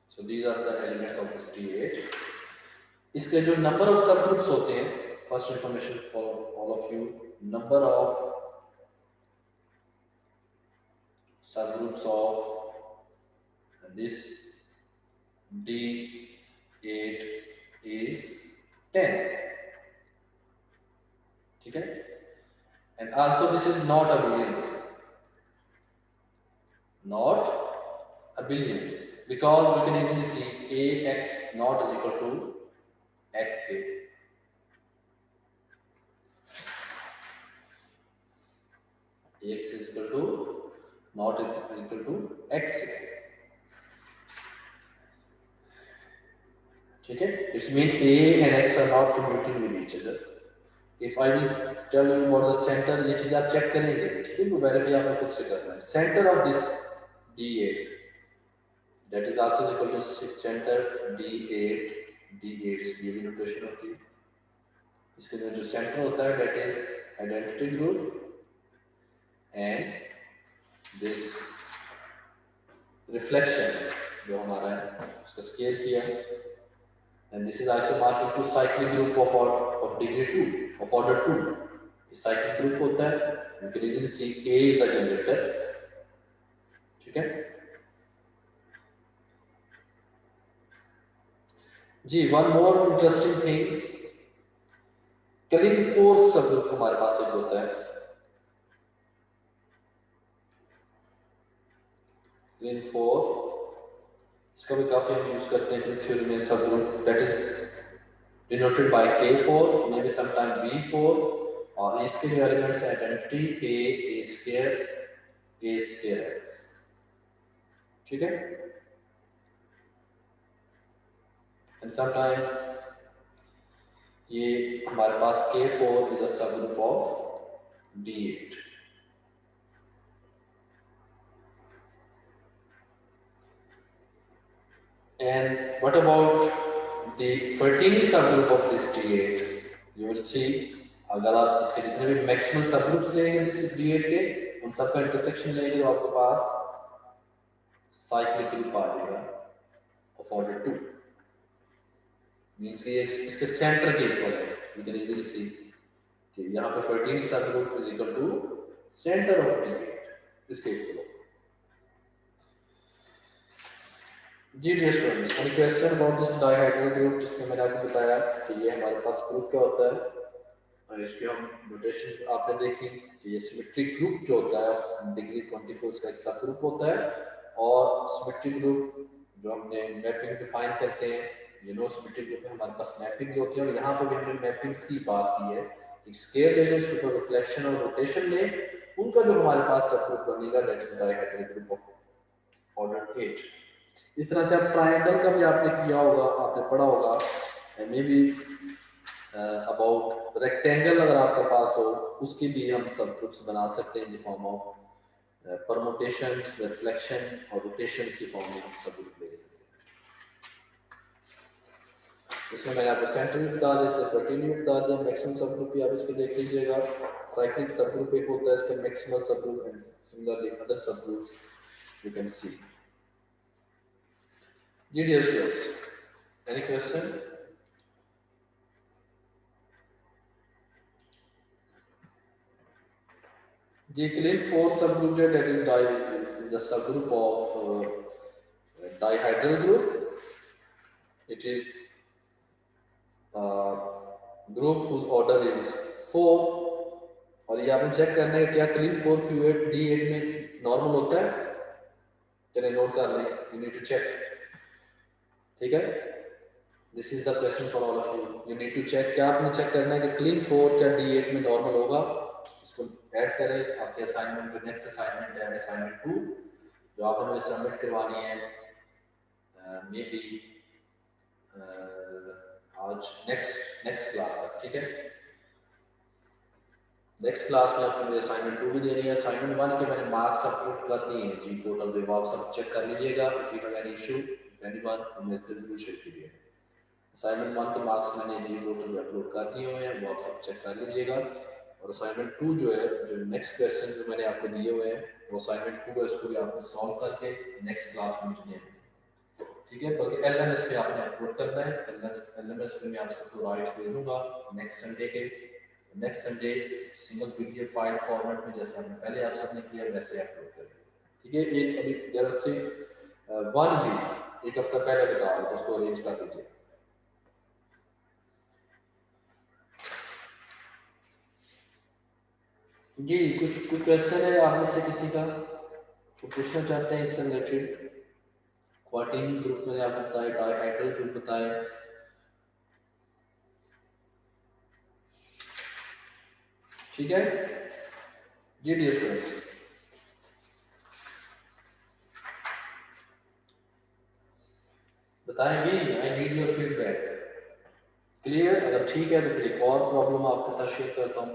So these are the elements of this D8. इसके जो number of subgroups होते हैं, first information for all of you, number of subgroups of this D8 is 10. ठीक है. And also this is not a billion, not a billion, because we can easily see ax not is equal to xa. Ax is equal to not is equal to xa. ठीक है. It means a and x are not commuting with each other. If I will tell you what the center, ये चीज आप check करेंगे. ठीक है. वो verify आपको खुद से करना है. Center of this D8, that is also equal to center D8. D8 इसकी ये भी notation होती है. इसके अंदर जो center होता है, that is identity group, and this reflection जो हमारा है उसका scale किया. And this is isomorphic to cyclic group of degree 2, of order 2. इस cyclic group होता है. You can easily see A is the generator. ठीक है. जी, one more interesting thing. Killing force subgroup हमारे पास एक होता है. Killing force इसका भी काफी हम यूज करते हैं थ्योरी में. सब group that is denoted by K4, maybe sometime B4, और इसके जो एलिमेंट्स हैं आइडेंटिटी a square x. ठीक है. and sometime ये हमारे पास K4 is a subgroup of D8. And what about the Fertini subgroup of this D8? You will see, अगर आप इसके जितने भी maximal subgroups लेंगे इस D8 के, उन सब का intersection लेंगे तो आपके पास cyclic group आ जाएगा of order 2. Means कि इसके center के equal है. You can easily see कि यहाँ पे Fertini subgroup is equal to center of D8. इसके equal है. जी dear students, any question about this dihedral group जिसमें मैंने आपको बताया कि ये हमारे पास ग्रुप क्या होता है और इसकी हम नोटेशन आपने देखी कि ये सिमेट्रिक ग्रुप जो होता है डिग्री 24 का एक सब ग्रुप होता है. और सिमेट्रिक ग्रुप जो हमने मैपिंग डिफाइन करते हैं, ये नो सिमेट्रिक ग्रुप में हमारे पास मैपिंग्स होती है. और यहाँ पे भी हमने मैपिंग्स की बात की है. एक स्केल ले लें, उसके ऊपर रिफ्लेक्शन और रोटेशन लें, उनका जो हमारे पास सब ग्रुप बनेगा that is dihedral group of order 8. इस तरह से आप ट्रायंगल का भी आपने किया होगा, आपने पढ़ा होगा. मे बी अबाउट रेक्टेंगल अगर आपके पास हो, उसके भी हम सब ग्रुप्स बना सकते हैं in the form of permutations, reflection और रोटेशंस की फॉर्म में हम सब ग्रुप ले सकते हैं. इसमें मैंने आपको सेंटर भी बता दिया, इसका प्रोटीन भी बता दिया. मैक्सिमम सब ग्रुप भी आप इसके देख लीजिएगा. साइक्लिक सब ग्रुप एक होता है, इसका मैक्सिमल सब ग्रुप एंड सिमिलरली अदर सब groups you can C. Dear students, any question? The Killing force subgroup that is the subgroup of dihedral group. It is group whose order is 4. और ये आपने check करना है क्या Killing 4 Q8 D8 में normal होता है. चलिए नोट कर लें. You need to check. ठीक है. This is the question for all of you. You need to check. क्या आपने चेक करना है कि क्लीन 4 क्या D8 में नॉर्मल होगा. इसको ऐड करें आपके असाइनमेंट, जो नेक्स्ट असाइनमेंट है असाइनमेंट 2 जो आपने मुझे सबमिट करवानी है मे बी आज नेक्स्ट क्लास तक. ठीक है, नेक्स्ट क्लास में आपको मुझे असाइनमेंट 2 भी देनी है. असाइनमेंट 1 के मैंने मार्क्स अपलोड कर दिए हैं जी पोर्टल पे, आप सब चेक कर लीजिएगा. If you have any issue anyone तो मैसेज जरूर शेयर कीजिए. असाइनमेंट 1 के मार्क्स मैंने जी पोर्टल पे अपलोड कर दिए हुए हैं, वो आप सब चेक कर लीजिएगा. और असाइनमेंट 2 जो है, जो नेक्स्ट क्वेश्चन जो मैंने आपको दिए हुए हैं वो असाइनमेंट 2 है, उसको भी आपने सॉल्व करके नेक्स्ट क्लास में मुझे. ठीक है, बल्कि LMS पे आपने अपलोड करना है. LMS पे मैं आप सबको राइट्स दे दूंगा नेक्स्ट संडे के. Next Sunday single PDF file format में जैसे हमने पहले आप सबने किया वैसे अपलोड करें. ठीक है, एक अभी जरा से 1 वीक एक हफ्ता पहले बता रहा हूँ, उसको अरेंज कर दीजिए. जी कुछ क्वेश्चन है आप में से किसी का तो पूछना चाहते हैं इससे रिलेटेड. क्वार्टीन ग्रुप मैंने आपको बताया, डायहेड्रल ग्रुप बताया. ठीक है जी डियर स्टूडेंट्स, बताएंगे. I need your feedback. Clear? अगर ठीक है तो फिर एक और प्रॉब्लम आपके साथ शेयर करता हूँ.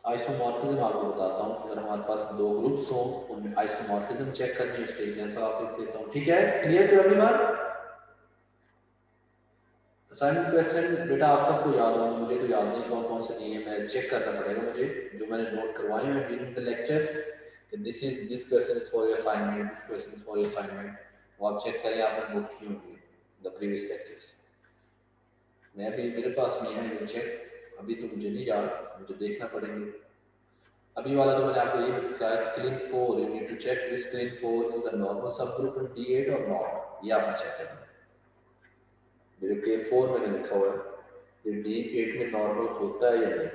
आइसोमॉर्फिज्म आपको बताता हूँ. अगर हमारे पास दो ग्रुप्स हों उनमें आइसोमॉर्फिज्म चेक करनी है, उसके एग्जांपल आपको देता हूँ. ठीक है, clear to everyone? Assignment question बेटा आप सबको याद होंगे, मुझे तो याद नहीं कौन कौन से दिए, मैं चेक करना पड़ेगा मुझे, जो मैंने नोट करवाए हैं during the lectures. This question is for your assignment, this question is for your assignment. वो आप चेक करें, आपने नोट किए होंगे द प्रीवियस लेक्चर्स. मैं भी मेरे पास नहीं है ये चेक, अभी तो मुझे नहीं याद, मुझे देखना पड़ेगा. अभी वाला तो मैंने आपको ये बताया कि Klein 4 you need to check this Klein 4 is the normal subgroup in D8 और नॉट. ये आपने चेक करना है. मेरे K4 मैंने लिखा हुआ है ये D8 में नॉर्मल होता है या नहीं.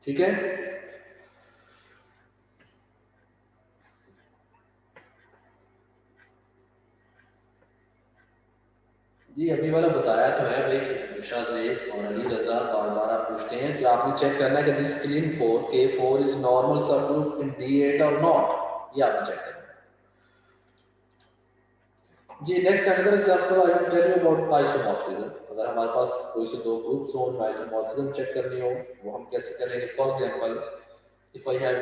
ठीक है, जी अभी वाला बताया तो है भाई. शाहजेब और अली रजा बार बार आप पूछते हैं कि आपने चेक करना है कि this Klein 4 K4 is normal subgroup in D8 और नॉट. ये आपने चेक करना है. जी next another example I will tell you about isomorphism. अगर हमारे पास कोई से दो ग्रुप्स हो उनमें आइसोमॉर्फिज्म चेक करनी हो वो हम कैसे करेंगे. For example if I have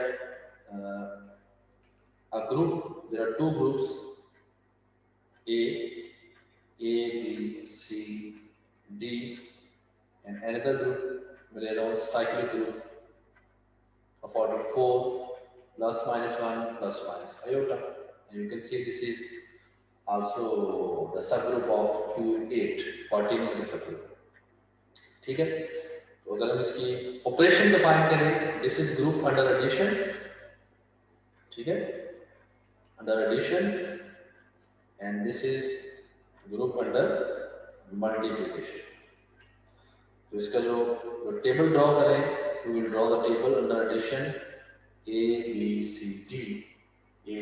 a group, there are two groups A, B, C, D, and another group, there are cyclic group of order 4 plus minus 1 plus minus iota, and you can see this is also the subgroup of Q8 14 in the subgroup. ठीक है, तो अगर हम इसकी operation define करें, this is group under addition. ठीक है, under addition, and this is group under multiplication. तो इसका जो टेबल ड्रॉ करें, we will draw the table under addition A B C D, A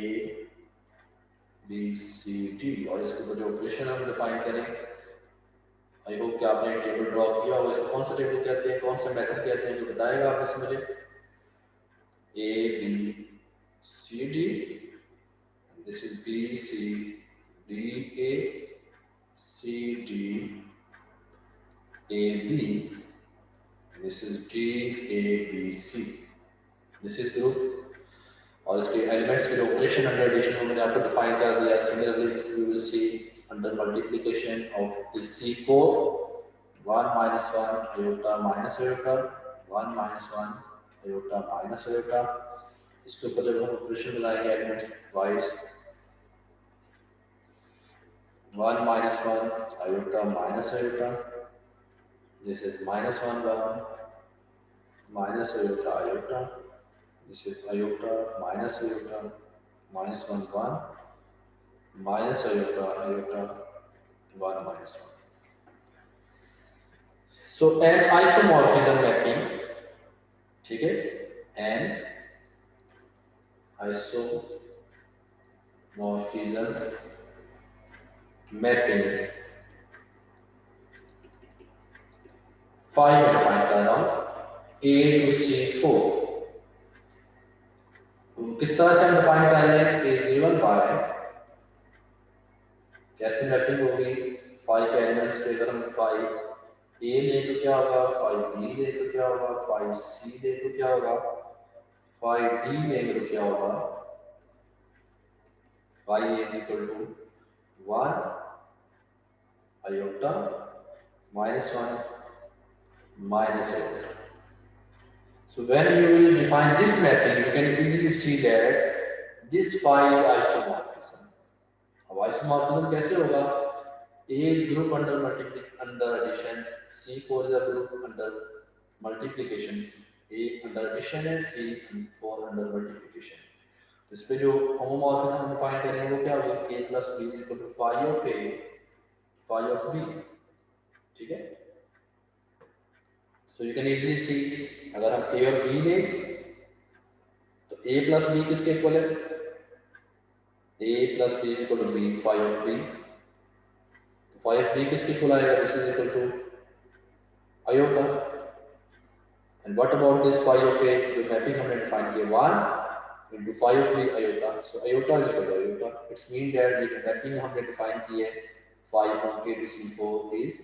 B C D, और इसके ऊपर जो ऑपरेशन हम डिफाइन करें. आई होप कि आपने टेबल ड्रॉ किया होगा. इसको कौन सा टेबल कहते हैं, कौन सा मेथड कहते हैं, तो बताएगा आप इसमें मुझे. A B C D, this is B C D A, C D A B, this is D A B C. This is group. और इसके एलिमेंट्स के जो ऑपरेशन अंडर एडिशन को मैंने आपको डिफाइन कर दिया. Similarly we will see under multiplication of this C4 1 minus 1 iota minus iota 1 minus 1 iota minus iota. इसके ऊपर जब हम ऑपरेशन लगाएंगे elements wise 1 minus 1 iota minus iota, this is minus 1 1 minus iota iota, this is iota minus iota minus 1 1 minus iota iota 1 minus 1. So an isomorphism mapping. ठीक है, an isomorphism mapping 5 में define कर रहा हूं A to C4। किस तरह से हम डिफाइन कर रहे हैं? A is given by, कैसे मैपिंग होगी 5 के एलिमेंट्स पे? अगर हम 5 A ले तो क्या होगा, 5 B ले तो क्या होगा, 5 C ले तो क्या होगा, 5 D लेंगे तो क्या होगा, 5 A is equal to 1 iota minus 1 minus iota. So when you will define this mapping, you can easily see that this phi is isomorphism. अब isomorphism कैसे होगा? A is group under addition, C4 is a group under multiplication. A under addition है, C4 under multiplication. तो इस पे जो homomorphism हम define करेंगे वो क्या होगा? A plus B is equal to phi of A, phi of B. ठीक है? So you can easily see, अगर हम A और B लें तो A plus B किसके इक्वल है? A plus B is equal to B, phi of B. तो phi of B किसके इक्वल आएगा? This is equal to iota. And what about this phi of A? जो mapping हमने define किया 1 into phi of B iota. So iota is equal to iota. It's mean that ये जो mapping हमने define की है phi from A to C4 is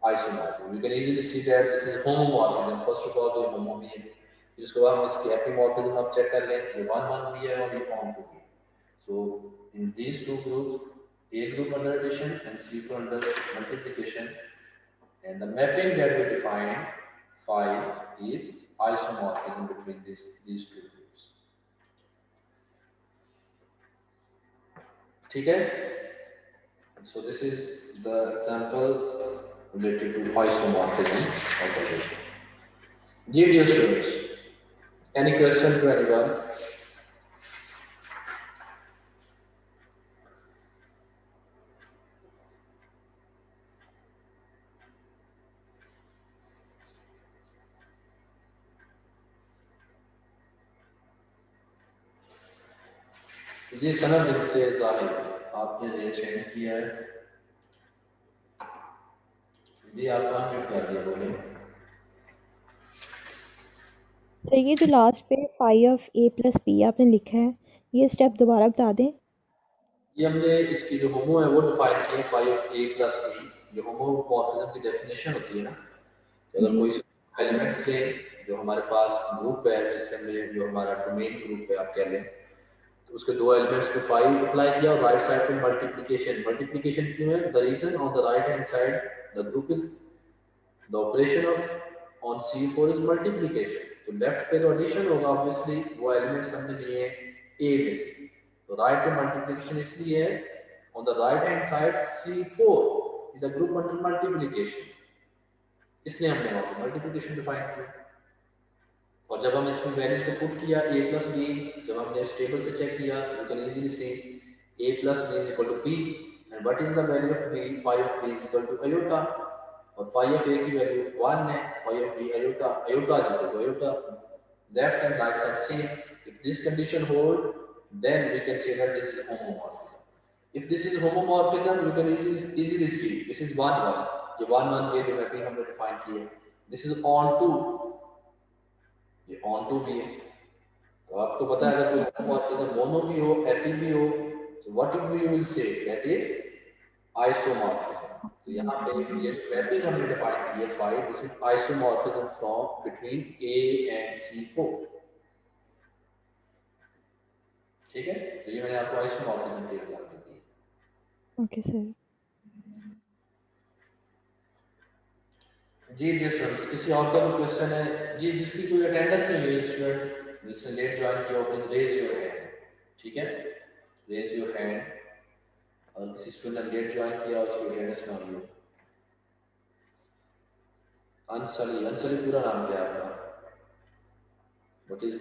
isomorphism. You can easily see that this is homomorphism. First of all तो ये homo भी है, फिर उसके बाद हम इसकी epimorphism आप चेक कर लें, ये 1 भी है और ये onto भी है. So in these two groups, A group under addition and C4 under multiplication, and the mapping that we define phi is isomorphism between these two groups. ठीक है? So this is the example related to isomorphism of the data. Dear students, any question to anyone? जी सनद लिखते जाहिर, आपने raise hand किया है जी, आप unmute कर दिया, बोले। सर ये जो लास्ट पे phi of a plus b आपने लिखा है, ये स्टेप दोबारा बता दें। ये हमने इसकी जो होमो है वो डिफाइन की है phi of a plus b. ये होमोमॉर्फिज्म की डेफिनेशन होती है ना, अगर कोई एलिमेंट्स ले जो हमारे पास ग्रुप है, जिससे जो हमारा डोमेन ग्रुप है आप कह लें, तो उसके दो एलिमेंट्स पे फाई अप्लाई किया और राइट साइड पे मल्टीप्लिकेशन क्यों है? The reason on the right hand side the group is the operation of on C4 is multiplication, तो लेफ्ट पे तो एडिशन होगा ऑब्वियसली, वो एलिमेंट्स हमने लिए ए में से, तो राइट पे मल्टीप्लिकेशन इसलिए है। On the right hand side C4 is a group under multiplication, इसलिए हमने वहां पे मल्टीप्लिकेशन डिफाइन किया। और जब हम इसमें वैल्यूज को पुट किया a प्लस बी, जब हमने इस टेबल से चेक किया, you can easily see a plus b is equal to p, and what is the value of b? Phi of b is equal to iota, और phi of a की value 1 है, phi of b iota, iota is equal to iota, left and right side same. If this condition hold, then we can say that this is homomorphism. If this is homomorphism, you can easily see this is 1 1, ये 1 1 ये जो mapping हमने define की है, this is onto, ये onto भी है। तो आपको पता है अगर कोई homomorphism मोनो भी हो, एपी भी हो, so what if we will say that is isomorphism। तो यहाँ पे ये जो मैपिंग हमने डिफाइन की है phi, this is isomorphism from between A and C4, ठीक है? तो ये मैंने आपको आइसोमॉर्फिज्म की एग्जांपल दी। Okay sir. जी स्टूडेंट्स, किसी और का भी क्वेश्चन है? जी, जिसकी कोई अटेंडेंस नहीं हुई स्टूडेंट, जिसने लेट ज्वाइन किया, प्लीज रेज योर हैंड, ठीक है? Raise your hand. और किसी स्टूडेंट ने लेट ज्वाइन किया, उसकी अटेंडेंस ना हुई हो। अंसली पूरा नाम क्या है आपका? What is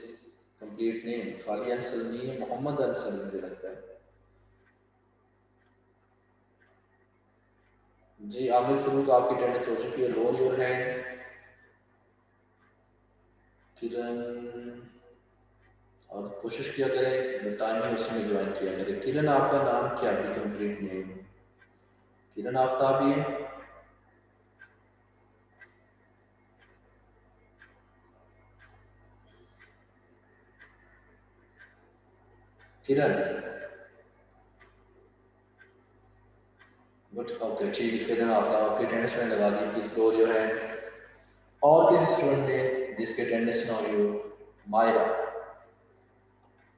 complete name? खाली अंसल नहीं है, मोहम्मद अंसल मुझे लगता है। जी आमिर फरूक, आपकी अटेंडेंस हो चुकी है, लोअर योर हैंड। किरण, और कोशिश किया करें टाइमिंग उसमें ज्वाइन किया करें। किरण, आपका नाम क्या है? कंप्लीट नेम किरण आफ्ताब भी है? किरण, बट ओके ठीक है, किरण आफ्ताब आपकी अटेंडेंस में लगा दी, प्लीज लोअर योर हैंड। और किसी स्टूडेंट ने जिसके अटेंडेंस ना हुई हो? मायरा,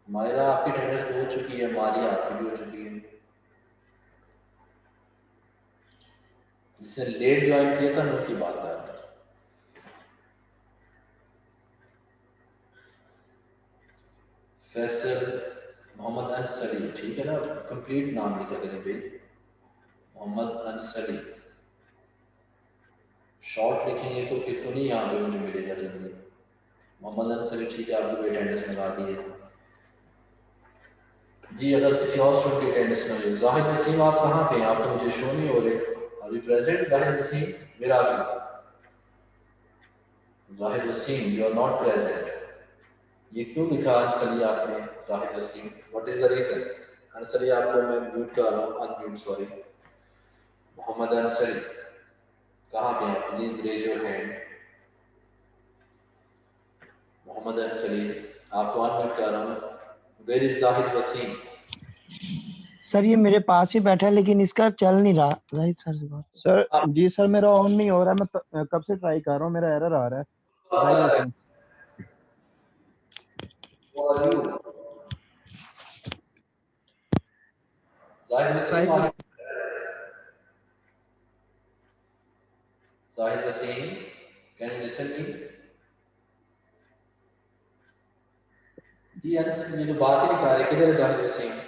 मायरा आपकी अटेंडेंस हो चुकी है, मारिया आपकी भी हो चुकी है। जिसने लेट ज्वाइन किया था मैं उनकी बात कर रहा हूँ। फैसल मोहम्मद अंसरी, ठीक है ना, कंप्लीट नाम लिखा करें भाई, मोहम्मद अंसरी। शॉर्ट लिखेंगे तो फिर तो नहीं यहाँ पे मुझे मिलेगा जल्दी। मोहम्मद अंसरी, ठीक है, आपकी भी अटेंडेंस लगा दी है जी। अगर किसी और स्टूडेंट की अटेंडेंस में हो, जाहिद वसीम आप कहाँ पे हैं? आप तो मुझे शो नहीं हो रहे। अभी प्रेजेंट जाहिद वसीम? मेरा Zahid Waseem, you are not present. ये क्यों लिखा अंसरी आपने Zahid Waseem? What is the reason? Ansari आपको मैं म्यूट कर रहा हूँ, अनम्यूट सॉरी। मोहम्मद अंसरी कहाँ पे हैं? Please raise your hand. Mohammad Ansari आपको अनम्यूट कर रहा हूँ। Where is Zahid Waseem? Sir ये मेरे पास ही बैठा है लेकिन इसका चल नहीं रहा। जाहिद सर से बात। सर जी सर मेरा ऑन नहीं हो रहा, मैं कब से ट्राई कर रहा हूँ, मेरा एरर आ रहा है। Zahid Waseem. Zahid Waseem, Zahid Waseem, can you listen me? जी अंस ये तो बात ही नहीं कर रहे, किधर है जाहिद वसीम?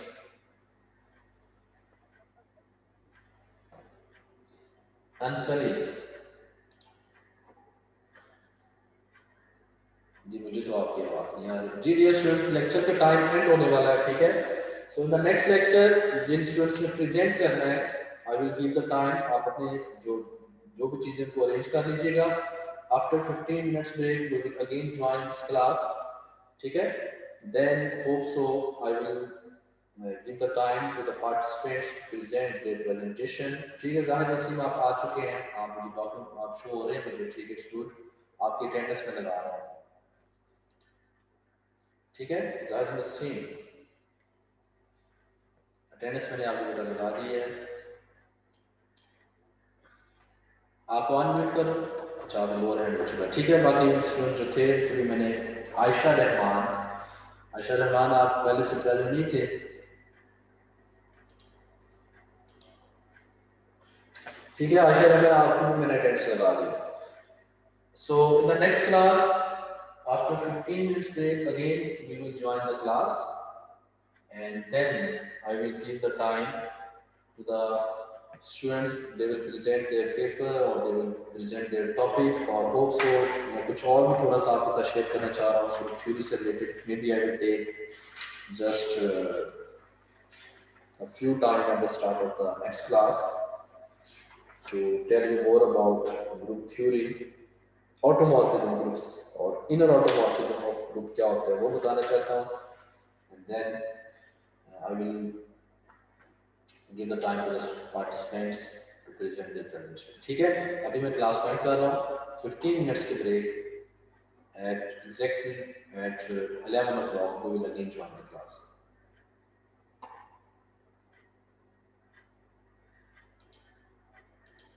अंसरी जी, मुझे तो आपकी आवाज नहीं आ रही जी। डियर स्टूडेंट्स, लेक्चर का टाइम एंड होने वाला है, ठीक है। So in the next lecture जिन स्टूडेंट्स ने प्रेजेंट करना है, I will give the time. आप अपने जो भी चीजें को अरेंज कर लीजिएगा। After 15 minutes break we will again join this class, ठीक है। Then hope so I will give the time to the participants to present their presentation, ठीक है। जाहिद वसीम आप आ चुके हैं, आप मुझे डॉक्यूमेंट आप शो हो रहे हैं मुझे, ठीक है। स्टूडेंट आपकी अटेंडेंस में लगा रहा हूँ, ठीक है। जाहिद वसीम अटेंडेंस मैंने आपको बेटा लगा दी है, आप अनम्यूट करो। अच्छा आप लोअर हैंड हो चुका, ठीक है। बाकी स्टूडेंट जो थे क्योंकि मैंने आयशा रहमान आप पहले से प्रेजेंट नहीं थे, ठीक है। आयशा रहमान आपको भी मैंने अटेंडेंस लगा दी। So in the next class after 15 minutes break again we will join the class, and then I will give the time to the students, they will present their paper or they will present their topic, or hope so मैं कुछ और भी थोड़ा सा आपके साथ share करना चाह रहा हूँ थोड़ी थ्योरी से related. maybe I will take just a few time at the start of the next class to tell you more about group theory, automorphism groups और inner automorphism of group क्या होता है वो बताना चाहता हूँ, and then I will give the time to the participants to present their presentation, ठीक है। अभी मैं क्लास ज्वाइन कर रहा हूँ, 15 मिनट्स की break, at exactly at 11 o'clock we will again join the class.